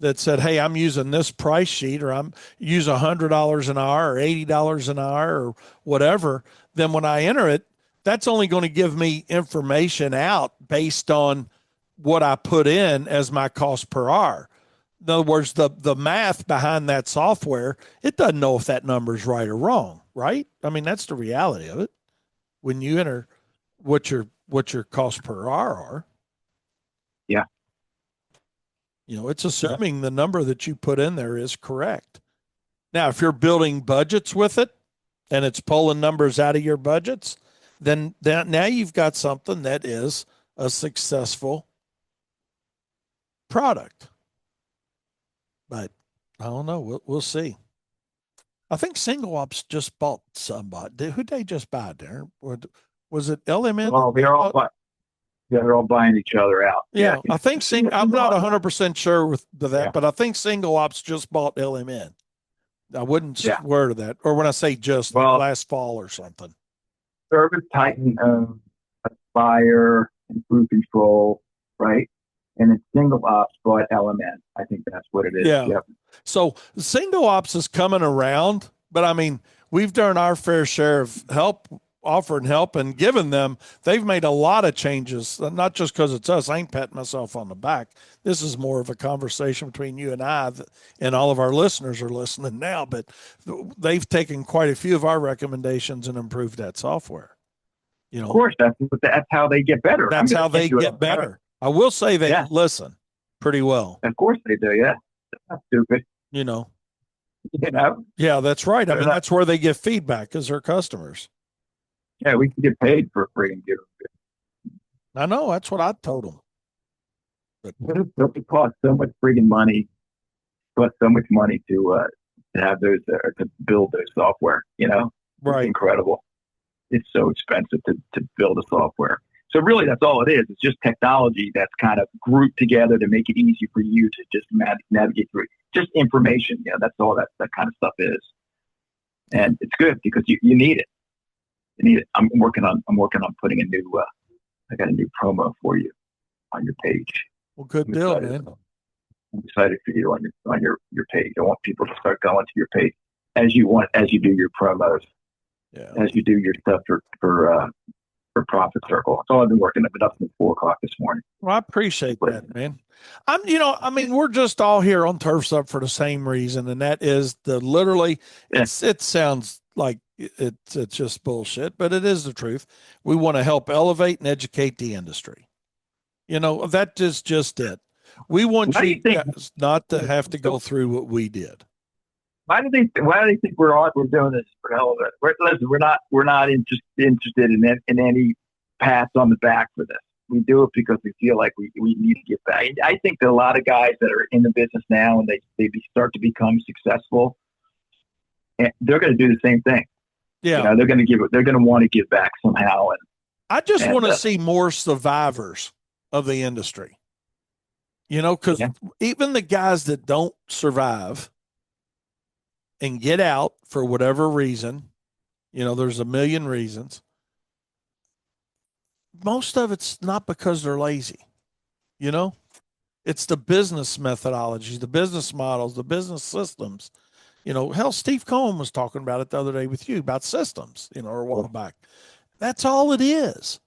that said, hey, I'm using this price sheet or I'm using $100 an hour or $80 an hour or whatever, then when I enter it, that's only going to give me information out based on what I put in as my cost per hour. In other words, the math behind that software, it doesn't know if that number is right or wrong, right? I mean, that's the reality of it. When you enter what your cost per hour are.
Yeah.
It's assuming the number that you put in there is correct. Now, if you're building budgets with it and it's pulling numbers out of your budgets, then now you've got something that is a successful product. But I don't know. We'll see. I think Single Ops just bought somebody. Who'd they just buy there? Was it LMN?
Oh, they're all buying each other out.
Yeah, I think I'm not 100% sure with that, but I think Single Ops just bought LMN. I wouldn't swear to that. Or when I say just last fall or something.
Service Titan owns Aspire and Crew Control, right? And it's Single Ops bought LMN. I think that's what it is.
Yeah.
Yep.
So Single Ops is coming around, but I mean, we've done our fair share of offering help and giving them. They've made a lot of changes, not just because it's us. I ain't patting myself on the back. This is more of a conversation between you and I, and all of our listeners are listening now, but they've taken quite a few of our recommendations and improved that software.
Of course, that's how they get better.
That's how they get better. I will say listen, pretty well.
Of course they do. Yeah, that's not stupid.
You know,
You know,
yeah, that's right. I
they're
mean,
not.
that's where they give feedback as their customers.
Yeah, we can get paid for free and give
I know that's what I told them. But
them. It costs so much freaking money. Costs so much money to have those to build their software. You know, it's
right,
incredible. It's so expensive to build a software. So really, that's all it is. It's just technology that's kind of grouped together to make it easy for you to just navigate through it. Just information. You know, that's all that kind of stuff is. And it's good because you need it. You need it. I'm working on putting a new. I got a new promo for you on your page.
well, good
I'm
deal,
excited.
man.
I'm excited for you on your page. I want people to start going to your page as you do your promos,
Yeah.
as you do your stuff for Profit Circle. That's all I've been working. I've been up since 4 o'clock this morning.
Well, I appreciate that, man. I mean, we're just all here on Turfs Up for the same reason, and that is literally, it sounds like it's just bullshit, but it is the truth. We want to help elevate and educate the industry. That is just it. We want
Why do
you
you think?
guys not to have to go through what we did.
Why do they think we're doing this for hell of it? Listen, we're not interested in any pats on the back for this. We do it because we feel like we need to get back. I think that a lot of guys that are in the business now and they start to become successful, and they're going to do the same thing.
Yeah,
they're going to want to give back somehow. And
I just want to see more survivors of the industry. Because even the guys that don't survive and get out for whatever reason, there's a million reasons. Most of it's not because they're lazy, it's the business methodologies, the business models, the business systems. Hell, Steve Cohen was talking about it the other day with you about systems, or a while back. That's all it is.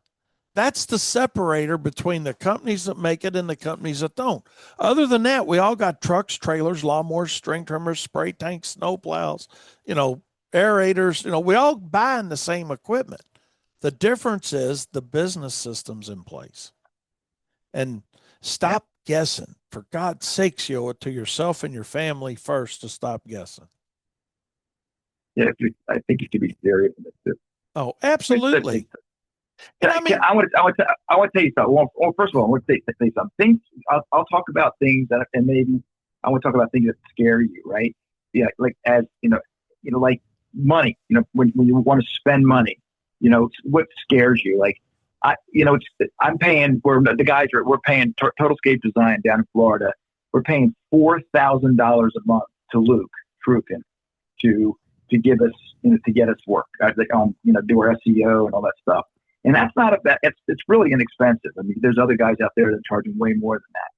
That's the separator between the companies that make it and the companies that don't. Other than that, we all got trucks, trailers, lawnmowers, string trimmers, spray tanks, snow plows, aerators. We all buying the same equipment. The difference is the business system's in place. And stop guessing. For God's sakes, you owe it to yourself and your family first to stop guessing.
Yeah, I think you should be serious in this.
Oh, absolutely.
I want to tell you something. Well, first of all, I want to say something. I'll talk about things and maybe I want to talk about things that scare you, right? Yeah, like as like money. When you want to spend money, what scares you? Like I'm paying. We're paying Totaliscape Design down in Florida. We're paying $4,000 a month to Luke Frukin to give us to get us work. Do our SEO and all that stuff. And that's not it's really inexpensive. I mean, there's other guys out there that are charging way more than that.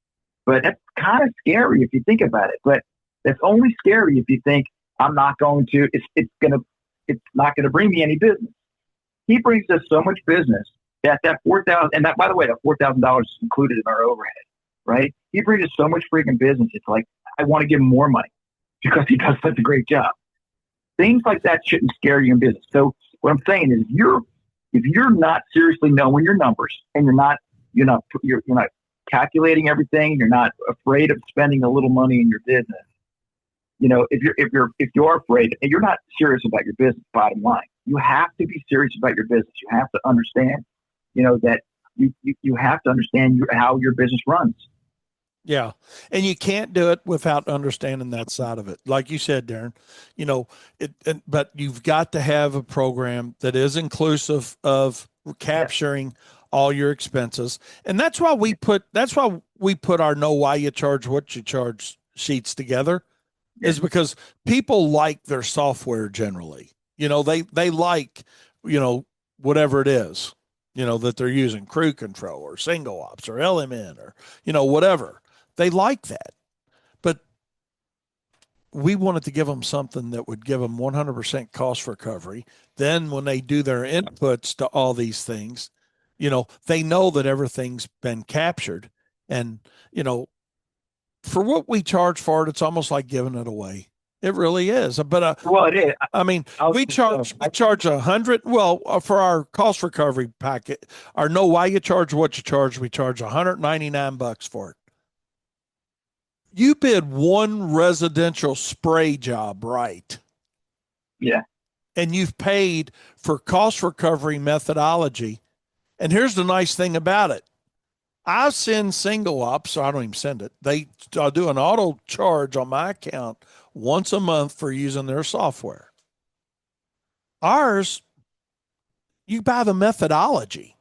But that's kind of scary if you think about it. But it's only scary if you think I'm not going to. It's not going to bring me any business. He brings us so much business that $4,000, and that, by the way, that $4,000 is included in our overhead, right? He brings us so much freaking business. It's like I want to give him more money because he does such a great job. Things like that shouldn't scare you in business. So what I'm saying is, if you're not seriously knowing your numbers and you're not calculating everything, you're not afraid of spending a little money in your business. If you're afraid and you're not serious about your business, bottom line, you have to be serious about your business. You have to understand, that you have to understand how your business runs.
Yeah. And you can't do it without understanding that side of it. Like you said, Darren, but you've got to have a program that is inclusive of capturing all your expenses. And that's why we put our know why you charge what you charge sheets together, is because people like their software generally. They like, whatever it is, that they're using, crew control or single ops or LMN or, whatever. They like that. But we wanted to give them something that would give them 100% cost recovery. Then when they do their inputs to all these things, they know that everything's been captured. And, for what we charge for it, it's almost like giving it away. It really is. But
well, it is.
I mean, we charge $100. Well, for our cost recovery packet, our know why you charge what you charge, we charge $199 for it. You bid one residential spray job right,
Yeah.
and you've paid for cost recovery methodology. And here's the nice thing about it. I send single ops, so I don't even send it. I'll do an auto charge on my account once a month for using their software. Ours, you buy the methodology.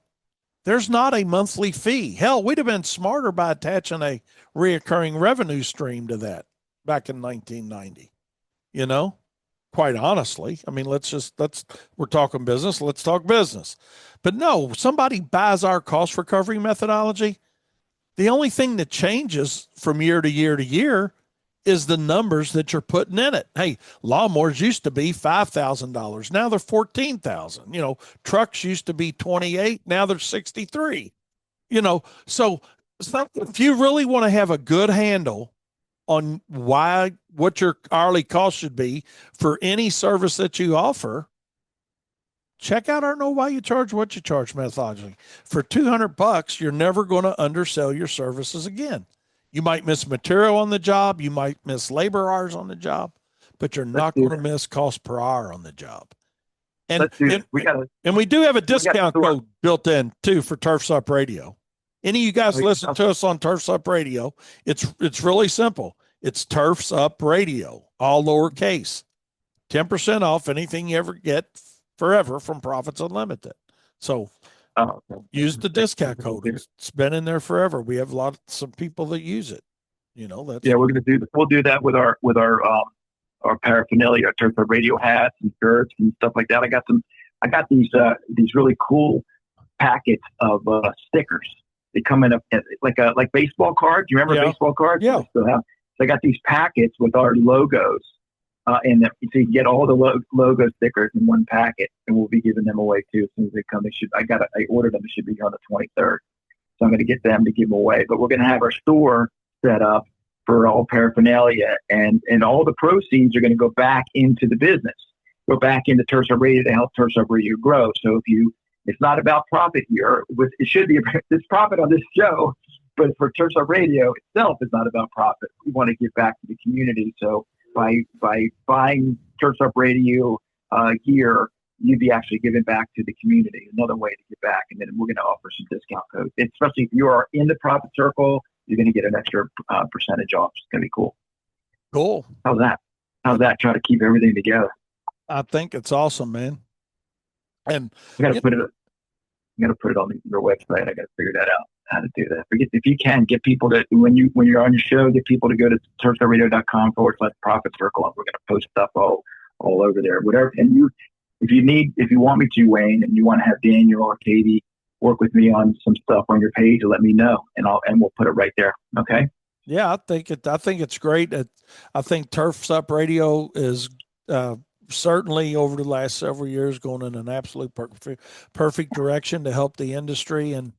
There's not a monthly fee. Hell, we'd have been smarter by attaching a reoccurring revenue stream to that back in 1990. You know, quite honestly, I mean, we're talking business. Let's talk business. But no, somebody buys our cost recovery methodology. The only thing that changes from year to year to year is the numbers that you're putting in it. Hey, lawnmowers used to be $5,000. Now they're 14,000. Trucks used to be 28. Now they're 63. So if you really want to have a good handle on what your hourly cost should be for any service that you offer, check out our know why you charge what you charge methodology. For $200, you're never going to undersell your services again. You might miss material on the job, you might miss labor hours on the job, but you're not going to miss cost per hour on the job. And we do have a discount code built in too for Turfs Up Radio. Any of you guys listen to us on Turfs Up Radio, it's really simple. It's Turfs Up Radio, all lowercase. 10% off anything you ever get forever from Profits Unlimited. So use the discount code. It's been in there forever. We have lots of people that use it.
We'll do that with our paraphernalia, Turfs Up Radio hats and shirts and stuff like that. I got these really cool packets of stickers. They come in like baseball cards. You remember baseball cards?
Yeah.
So I got these packets with our logos, and so you can get all the logo stickers in one packet, and we'll be giving them away too as soon as they come. I ordered them. It should be here on the 23rd, so I'm going to get them to give them away. But we're going to have our store set up for all paraphernalia, and all the proceeds are going to go back into the business, go back into Turfs Up Radio to help Turfs Up Radio grow. So it's not about profit here. It should be this profit on this show, but for Turfs Up Radio itself, it's not about profit. We want to give back to the community. So by buying Turfs Up Radio gear, you'd be actually giving back to the community. Another way to give back, and then we're going to offer some discount codes. Especially if you are in the profit circle, you're going to get an extra percentage off. It's going to be cool.
Cool.
How's that? Try to keep everything together.
I think it's awesome, man. And
I got to put it on your website. I got to figure that out, how to do that. If you can get people to, when you're on your show, get people to go to turfsupradio.com/profit circle, and we're going to post stuff all over there, whatever. And if you want me to, Wayne, and you want to have Daniel or Katie work with me on some stuff on your page, let me know, and we'll put it right there. Okay.
Yeah, I think it's great. I think Turfs Up Radio is certainly over the last several years going in an absolute perfect direction to help the industry, and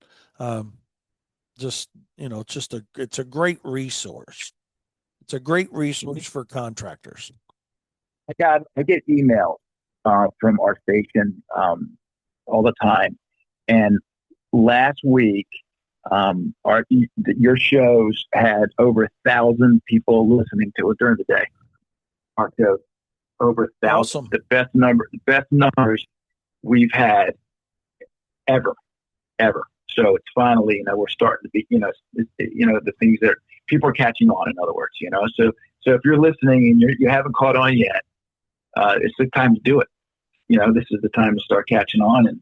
it's a great resource. It's a great resource for contractors.
I get emails from our station all the time, and last week your shows had over 1,000 people listening to it during the day. Our shows over 1,000,
awesome.
The best numbers we've had ever. So it's finally, we're starting to be, the things that people are catching on. In other words, so if you're listening and you haven't caught on yet, it's the time to do it. This is the time to start catching on and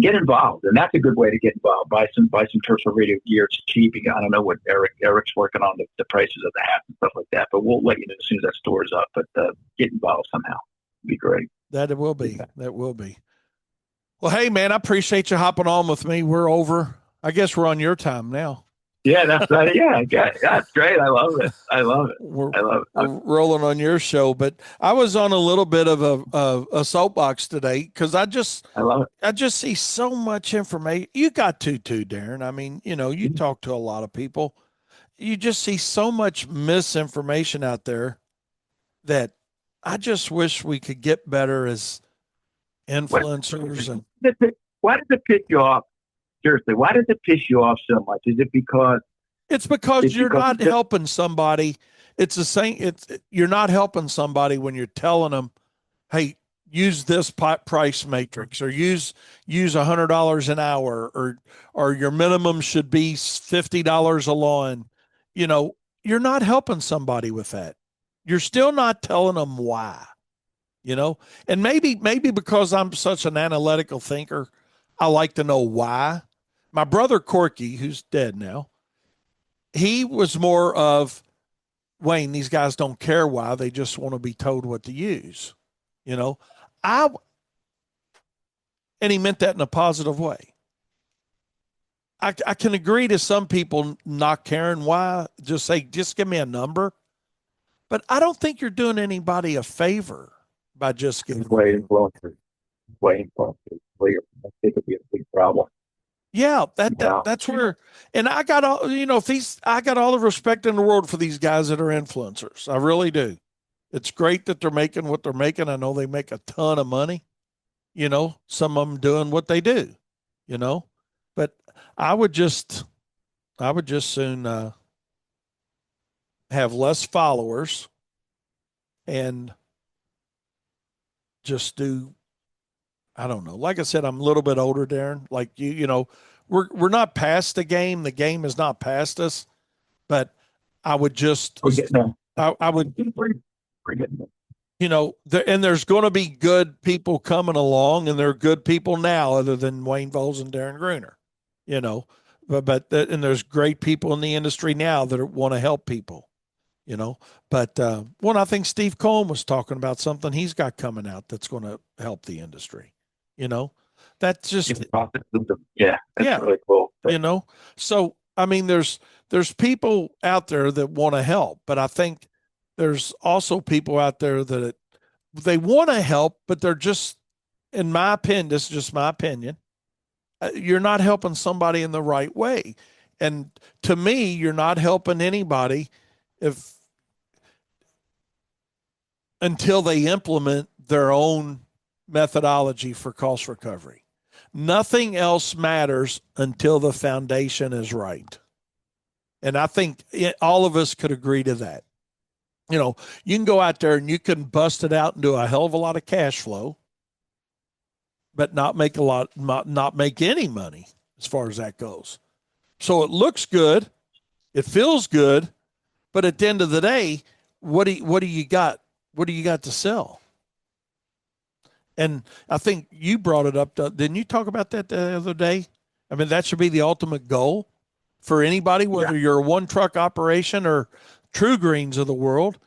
get involved. And that's a good way to get involved. Buy some Turfs Up Radio gear. It's cheap. I don't know what Eric's working on the prices of the hats and stuff like that, but we'll let you know as soon as that store's up. But get involved somehow. It'd be great.
That will be. That will be. Well, hey man, I appreciate you hopping on with me. We're over. I guess we're on your time now.
Yeah, that's right. Yeah, that's great. I love it.
We're rolling on your show, but I was on a little bit of a soapbox today because I love it. I just see so much information. You got to too, Darren. I mean, you talk to a lot of people. You just see so much misinformation out there that I just wish we could get better as influencers.
Why does it piss you off? Seriously, why does it piss you off so much? Is it because
It's because
It's
you're
because
not helping somebody. It's the same. You're not helping somebody when you're telling them, "Hey, use this price matrix, or use $100 an hour, or your minimum should be $50 a lawn." You know, you're not helping somebody with that. You're still not telling them why. You know, and maybe because I'm such an analytical thinker, I like to know why. My brother Corky, who's dead now, he was more of, Wayne, these guys don't care why, they just want to be told what to use. You know, I and he meant that in a positive way. I can agree to some people not caring why, just say, just give me a number. But I don't think you're doing anybody a favor by just giving.
way influencers, way influencers. I think it'd be a big problem.
Yeah,
Yeah.
that's where, and I got all, if I got all the respect in the world for these guys that are influencers. I really do. It's great that they're making what they're making. I know they make a ton of money. Some of them doing what they do. You know, but I would just, I would just soon have less followers and just do. I don't know. Like I said, I'm a little bit older, Darren. Like we're not past the game. The game is not past us. But I would just,
We're getting there.
I would,
We're getting there.
and there's going to be good people coming along, and there are good people now, other than Wayne Voles and Darren Gruner. You know, and there's great people in the industry now that want to help people. But one, I think Steve Cohen was talking about something he's got coming out that's going to help the industry. You know, that's just
Yeah, that's
yeah.
really cool.
So I mean, there's people out there that want to help, but I think there's also people out there that they want to help, but they're just, in my opinion, this is just my opinion, you're not helping somebody in the right way. And to me, you're not helping anybody if until they implement their own methodology for cost recovery. Nothing else matters until the foundation is right. And I think all of us could agree to that. You can go out there and you can bust it out and do a hell of a lot of cash flow, but not make any money as far as that goes. So it looks good, it feels good, but at the end of the day, what do you got? What do you got to sell? And I think you brought it up. Didn't you talk about that the other day? I mean, that should be the ultimate goal for anybody, whether you're a one truck operation or True Greens of the world,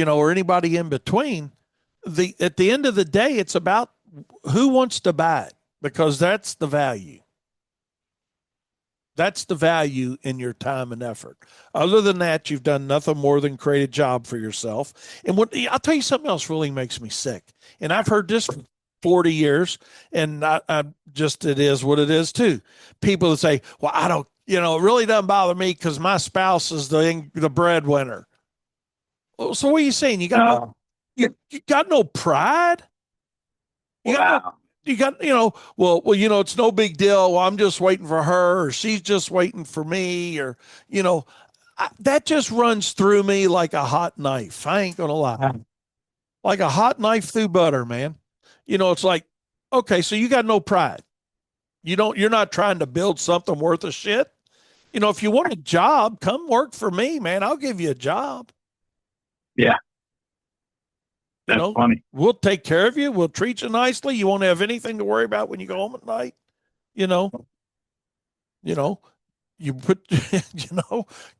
or anybody in between. At the end of the day, it's about who wants to buy it, because that's the value. That's the value in your time and effort. Other than that, you've done nothing more than create a job for yourself. And I'll tell you something else really makes me sick. And I've heard this for 40 years, and I just, it is what it is too. People that say, well, I don't, it really doesn't bother me because my spouse is the breadwinner. Well, so what are you saying? You got no pride? You got, it's no big deal. Well, I'm just waiting for her, or she's just waiting for me, or, that just runs through me like a hot knife. I ain't going to lie. Like a hot knife through butter, man. It's like, okay, so you got no pride. You're not trying to build something worth a shit. If you want a job, come work for me, man. I'll give you a job.
Yeah. That's funny.
We'll take care of you. We'll treat you nicely. You won't have anything to worry about when you go home at night. You put,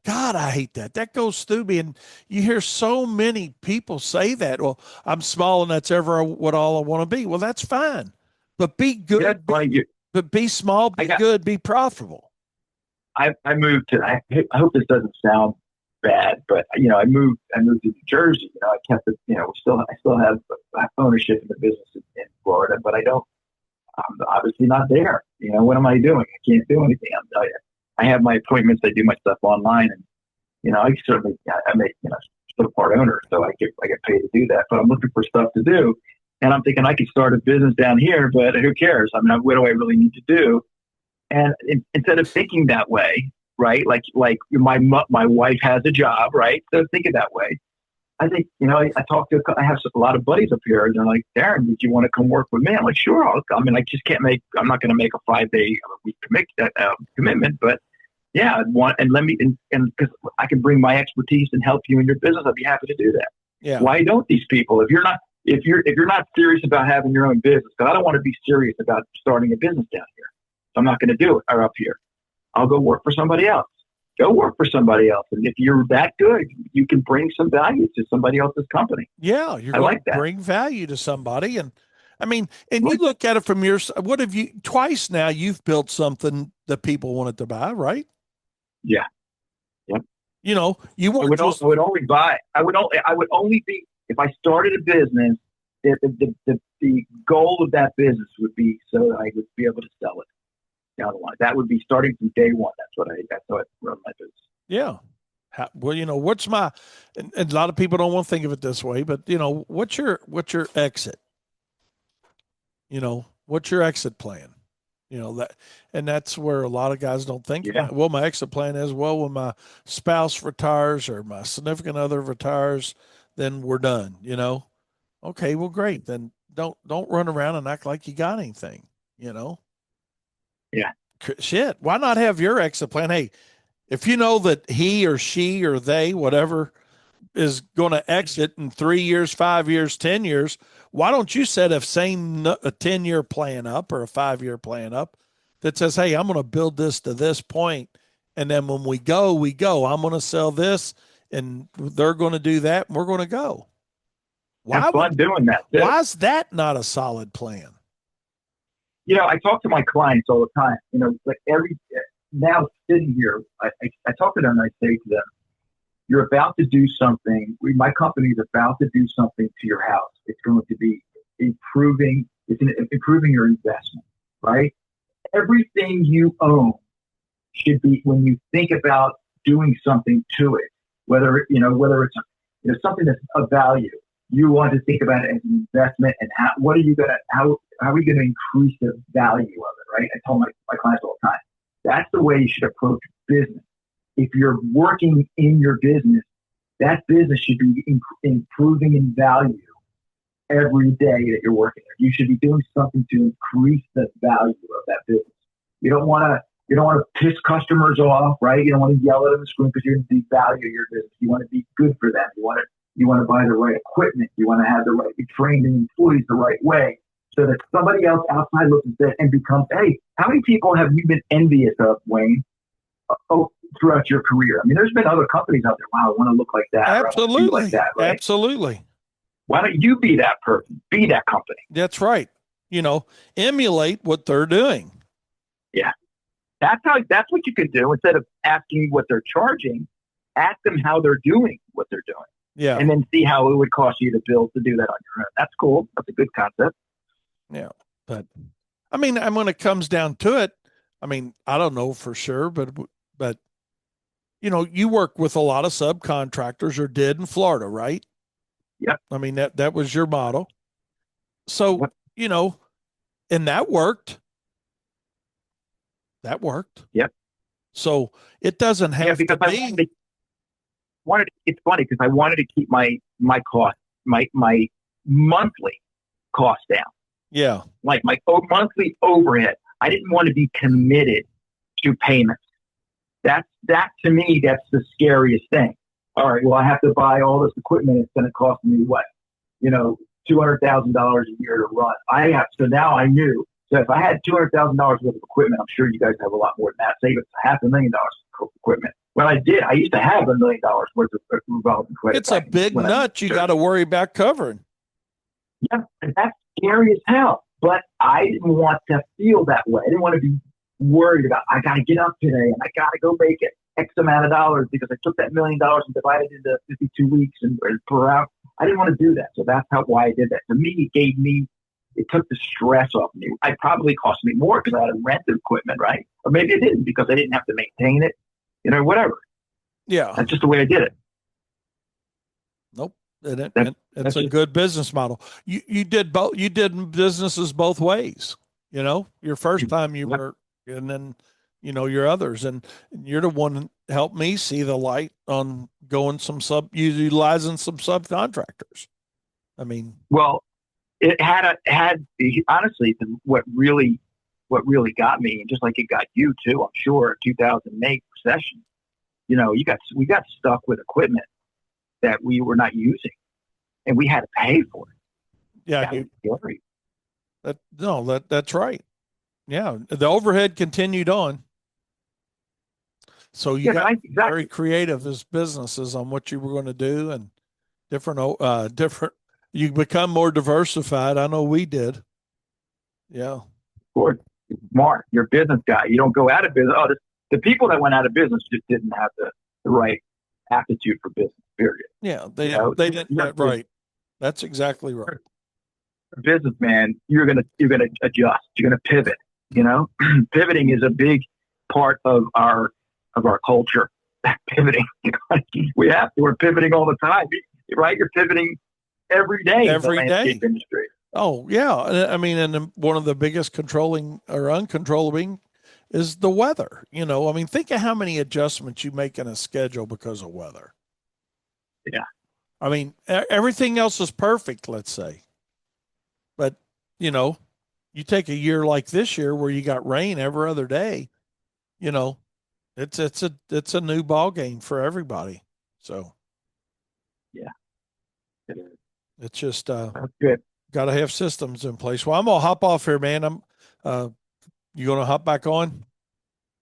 God, I hate that. That goes through me. And you hear so many people say that. Well, I'm small and that's ever what all I want to be. Well, that's fine. But be good. But be small, be good, be profitable.
I moved to, I hope this doesn't sound bad, but I moved to New Jersey. I kept it. I still have ownership in the business in Florida, but I'm obviously not there. What am I doing? I can't do anything. I have my appointments. I do my stuff online, and I certainly I make still part owner, so I get paid to do that. But I'm looking for stuff to do, and I'm thinking I could start a business down here, but who cares? I mean, what do I really need to do? And instead of thinking that way, right? Like my wife has a job, right? So think of that way. I think, I talk to, I have a lot of buddies up here. And they're like, Darren, did you want to come work with me? I'm like, sure. I mean, I just can't I'm not going to make a 5 day a week commitment, but yeah, and let me, and because I can bring my expertise and help you in your business, I'd be happy to do that.
Yeah.
Why don't these people, if you're not serious about having your own business, because I don't want to be serious about starting a business down here. So I'm not going to do it or up here. I'll go work for somebody else. Go work for somebody else. And if you're that good, you can bring some value to somebody else's company.
Yeah. You're going to bring value to somebody. And I mean, and you look at it from what have you, twice now you've built something that people wanted to buy, right?
Yeah. Yep.
You weren't
I would only buy. I would only be, if I started a business, the goal of that business would be so that I would be able to sell it down the line. That would be starting from day one. That's how I run my business.
Yeah. Well, what's and a lot of people don't want to think of it this way, but what's your exit? What's your exit plan? That's where a lot of guys don't think about it. Well, my exit plan is, well, when my spouse retires or my significant other retires, then we're done, Okay, well, great. Then don't run around and act like you got anything,
Yeah.
Shit. Why not have your exit plan? Hey, if you know that he or she or they, whatever, is going to exit in 3 years, 5 years, 10 years, why don't you set a 10-year plan up or a 5-year plan up that says, hey, I'm going to build this to this point, and then when we go, I'm going to sell this, and they're going to do that, and we're going to go.
Have fun doing that. Too.
Why is that not a solid plan?
I talk to my clients all the time. Like now sitting here, I talk to them and I say to them, you're about to do something. My company is about to do something to your house. It's going to be improving your investment, right? Everything you own should be, when you think about doing something to it, whether it's something that's of value, you want to think about it as an investment and how are you going to increase the value of it, right? I tell my clients all the time, that's the way you should approach business. If you're working in your business, that business should be improving in value every day that you're working there. You should be doing something to increase the value of that business. You don't want to piss customers off, right? You don't want to yell at them and scream because you're going to devalue your business. You want to be good for them. You want to buy the right equipment. You want to have be trained employees the right way, so that somebody else outside looks at that and becomes, hey, how many people have you been envious of, Wayne, throughout your career? I mean, there's been other companies out there. Wow, I want to look like that.
Absolutely.
Like that, right?
Absolutely.
Why don't you be that person? Be that company.
That's right. Emulate what they're doing.
Yeah. That's what you could do. Instead of asking what they're charging, ask them how they're doing what they're doing.
Yeah.
And then see how it would cost you to do that on your own. That's cool. That's a good concept.
Yeah. But I mean, and when it comes down to it, I mean, I don't know for sure, but you work with a lot of subcontractors, or did in Florida, right?
Yep.
I mean, that was your model. So, and that worked. That worked.
Yep.
So it doesn't have to be.
It's funny because I wanted to keep my cost, my monthly cost down.
Yeah.
Like my monthly overhead. I didn't want to be committed to payments. That to me, that's the scariest thing. All right, well, I have to buy all this equipment. It's going to cost me what? $200,000 a year to run. So now I knew. So if I had $200,000 worth of equipment, I'm sure you guys have a lot more than that. Say it's $500,000 of equipment. Well, I did. I used to have $1 million worth of revolving credit.
It's a big nut you got to worry about covering.
Yeah, and that's scary as hell. But I didn't want to feel that way. I didn't want to be worried about, I got to get up today and I got to go make it X amount of dollars because I took that $1 million and divided it into 52 weeks and per hour. I didn't want to do that. So that's why I did that. For me, it took the stress off me. It probably cost me more because I had to rent the equipment, right? Or maybe it didn't because I didn't have to maintain it, whatever.
Yeah.
That's just the way I did it.
Nope. It's a good business model. You did both. You did businesses both ways. Your first time you worked, and then, your others, and you're the one that helped me see the light on going utilizing some subcontractors. I mean,
Well, it had honestly what really got me, and just like it got you too, I'm sure, 2008 recession. We got stuck with equipment that we were not using, and we had to pay for it.
yeah,
That was scary.
that's right. Yeah, the overhead continued on. So you
Yeah,
got very
exactly.
creative as businesses on what you were going to do, and different. You become more diversified. I know we did. Yeah.
Of course, you're smart. You're a business guy. You don't go out of business. The people that went out of business just didn't have the right aptitude for business. Period.
Yeah,
You know,
they didn't
you're
get right. That's exactly right.
a businessman. You're gonna adjust. You're gonna pivot. Pivoting is a big part of our culture. Pivoting. We have to. We're pivoting all the time, right? You're pivoting every day in the
Every
landscape
day.
industry.
Oh yeah, I mean, and one of the biggest controlling or uncontrolling is the weather. I mean, think of how many adjustments you make in a schedule because of weather.
Yeah.
I mean, everything else is perfect, let's say, but you know, you take a year like this year where you got rain every other day. You know, it's a new ball game for everybody. So
Yeah. It is.
it's just
That's good.
got to have systems in place. Well, I'm gonna hop off here, man. Uh, you gonna hop back on?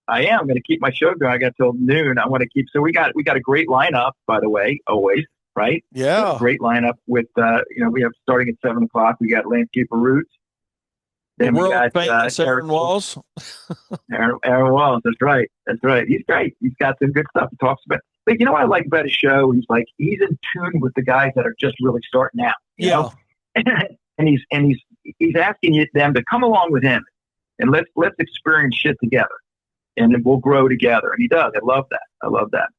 I am going to keep my show going. I got till noon. I want to keep. So we got a great lineup, by the way. Always right.
Yeah.
Great lineup with we have starting at 7 o'clock. We got Landscaper Roots.
The
Then we
world
got
famous Aaron Walls.
Aaron Walls. That's right. That's right. He's great. He's got some good stuff. He talks about. But you know what I like about his show? He's in tune with the guys that are just really starting out.
Yeah.
And he's asking them to come along with him and let's experience shit together, and then we'll grow together. And he does. I love that. I love that.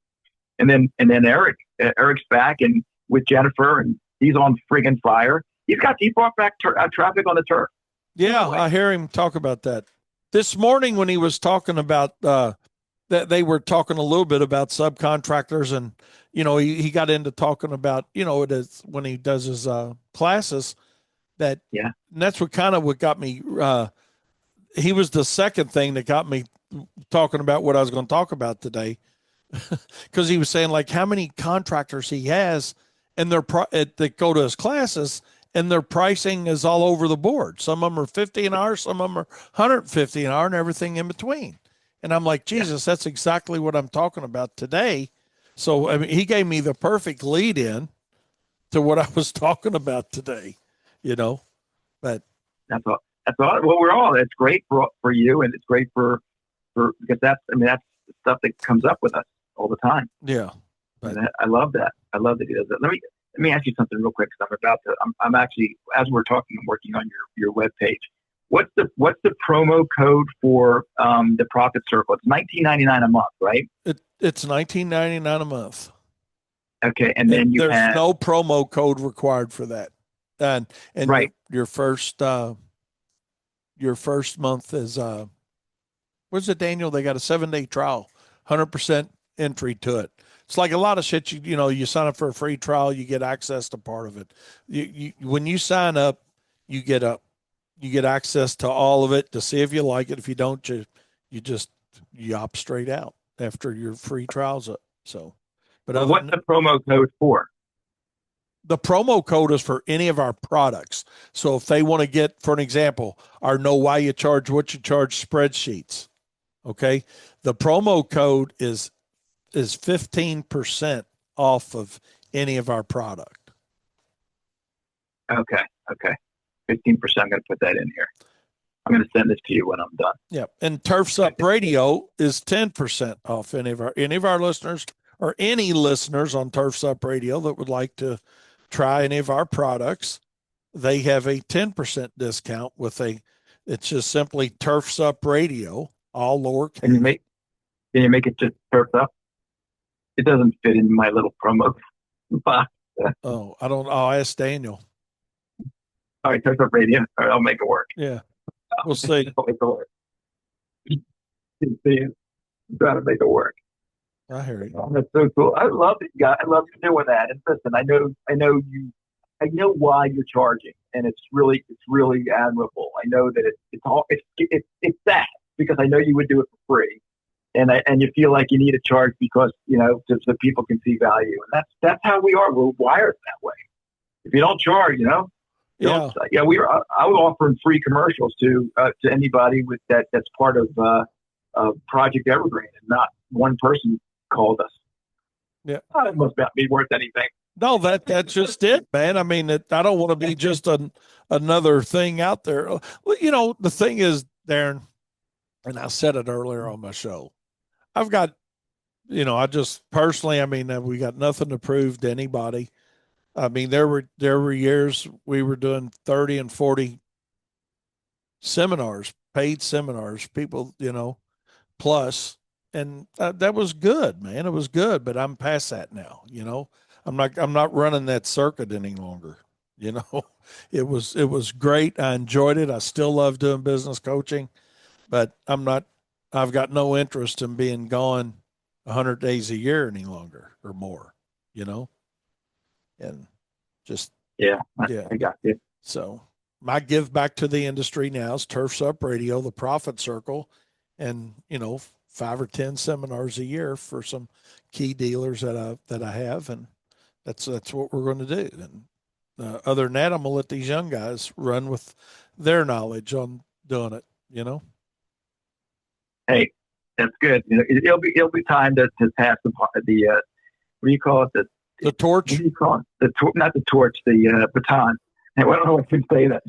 And then Eric's back and with Jennifer, and he's on friggin' fire. He brought back traffic on the turf.
Yeah, I hear him talk about that this morning when he was talking about that they were talking a little bit about subcontractors, and he got into talking about it is when he does his classes that
Yeah.
and that's what got me. He was the second thing that got me talking about what I was going to talk about today, because he was saying like how many contractors he has, and that go to his classes, and their pricing is all over the board. Some of them are 50 an hour, some of them are 150 an hour, and everything in between. And I'm like, Jesus, that's exactly what I'm talking about today. So I mean, he gave me the perfect lead in to what I was talking about today. But
That's all. That's all. Well, it's great for you, and it's great for because that's the stuff that comes up with us all the time.
yeah, but
I love that. I love that he does that. Let me ask you something real quick, because I'm actually, as we're talking, I'm working on your webpage. What's the promo code for the Profit Circle? It's $19.99 a month, right?
it's $19.99 a month.
Okay, and then
there's no promo code required for that, and
right.
your first month is what's it, Daniel? They got a 7-day trial, 100% entry to it. It's like a lot of shit. You sign up for a free trial, you get access to part of it. When you sign up, you get access to all of it to see if you like it. If you don't, you opt straight out after your free trial's up. So, but
what's the promo code for?
The promo code is for any of our products. So if they want to get, for an example, our know why you charge what you charge spreadsheets, okay, the promo code is 15% off of any of our product.
Okay. 15%. I'm going to put that in here. I'm going to send this to you when I'm done.
Yeah. And Turfs Up Radio is 10% off any of our listeners, or any listeners on Turfs Up Radio that would like to try any of our products. They have a 10% discount it's just simply Turfs Up Radio, all lowercase.
Can you make it just Turfs Up? It doesn't fit in my little promo box.
I'll ask Daniel.
All right, Turfs Up Radio. All right, I'll make it work.
Yeah. We'll see.
The seeing, trying to make it work.
I hear you.
Oh, that's so cool. I love it, guy. I love you doing that. And listen, I know why you're charging, and it's really admirable. I know that it's that because I know you would do it for free, and you feel like you need a charge because so people can see value, and that's how we are. We're wired that way. If you don't charge, you don't.
Yeah.
Yeah, I was offering free commercials to anybody with that's part of Project Evergreen, and not one person called us.
Yeah.
Oh, it must not be worth anything.
No, that's just it, man. I mean, I don't want to be just another thing out there. Well, the thing is, Darren, and I said it earlier on my show. I've got, I just personally, I mean, we got nothing to prove to anybody. I mean, there were years we were doing 30 and 40 seminars, paid seminars, people, plus, and that was good, man. It was good, but I'm past that now. I'm not running that circuit any longer. You know, it was great. I enjoyed it. I still love doing business coaching, but I've got no interest in being gone 100 days a year any longer or more. You know, and just
Yeah,
yeah.
I got you.
So my give back to the industry now is Turfs Up Radio, the Profit Circle, and 5 or 10 seminars a year for some key dealers that I have, and that's what we're going to do. And other than that, I'm gonna let these young guys run with their knowledge on doing it.
Hey, that's good. It'll be time to pass the what do you call it?
The
What
torch.
do you call it? Not the torch, the baton. I don't know if I can say that.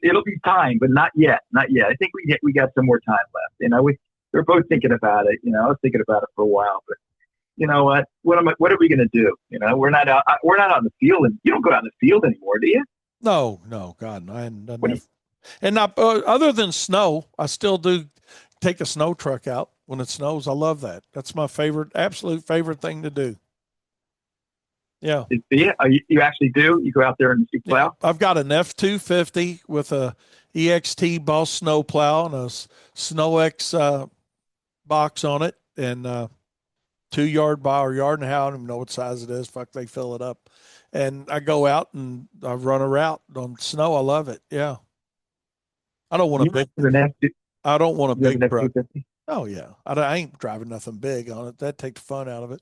It'll be time, but not yet. Not yet. I think we got some more time left. We're both thinking about it. I was thinking about it for a while, but you know what? What are we going to do? We're not out. We're not out in the field, and you don't go out in the field anymore, do you?
No, no, God, no, I hadn't done
What do
that. And not other than snow, I still do take a snow truck out when it snows. I love that. That's my absolute favorite thing to do. Yeah.
Yeah, you actually do. You go out there and you
Yeah,
plow.
I've got an F-250 with a EXT Boss snow plow and a Snow X box on it, and 2 yard by or yard and a half. I don't even know what size it is. Fuck, they fill it up, and I go out and I run a route on snow. I love it. Yeah, I don't want a
You
big.
have an F.
I don't want a
You have
big
an F two
truck.
fifty.
Oh yeah, I ain't driving nothing big on it. That take the fun out of it.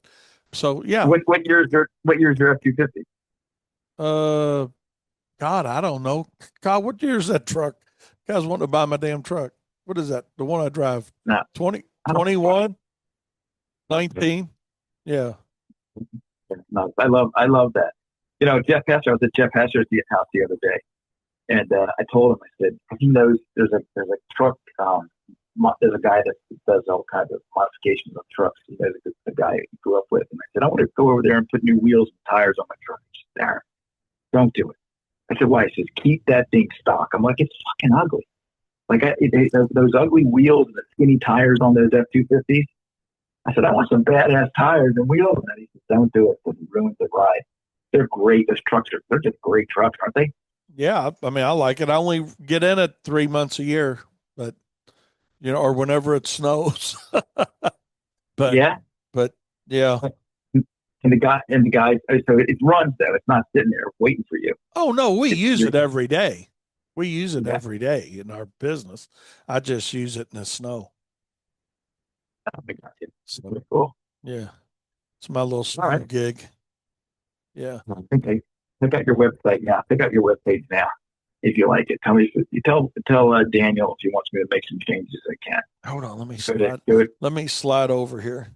So yeah.
What year is your F-250?
Uh, God, I don't know. God, what year is that truck? Guys want to buy my damn truck. What is that? The one I drive?
No,
20,
I don't.
21, 19? Yeah.
No, I love that. Jeff Hester. I was at Jeff Hester's house the other day, and I told him. I said he knows there's a truck. There's a guy that does all kinds of modifications of trucks. He knows a guy he grew up with, and I said I want to go over there and put new wheels and tires on my truck. He said, Darren, don't do it. I said, why? He says, keep that thing stock. I'm like, it's fucking ugly. Like those ugly wheels and the skinny tires on those F-250s. I said, I want some badass tires and wheels. And he said, don't do it because it ruins the ride. They're great. Those trucks they're just great trucks, aren't they?
Yeah. I mean, I like it. I only get in it 3 months a year, but, or whenever it snows. but,
Yeah.
but yeah.
And the guy, so it runs though. It's not sitting there waiting for you.
Oh, no, we use it
It's,
every day. We use it
yeah.
every day in our business. I just use it in the snow.
I got you.
So,
Cool.
yeah, it's my little
All
snow
right.
gig. Yeah.
I think I check out your website now. Check out your webpage now if you like it. Tell me if you tell Daniel if he wants me to make some changes. I can.
Hold on. Let me
Go ahead.
slide.
Do it.
Let me slide over here.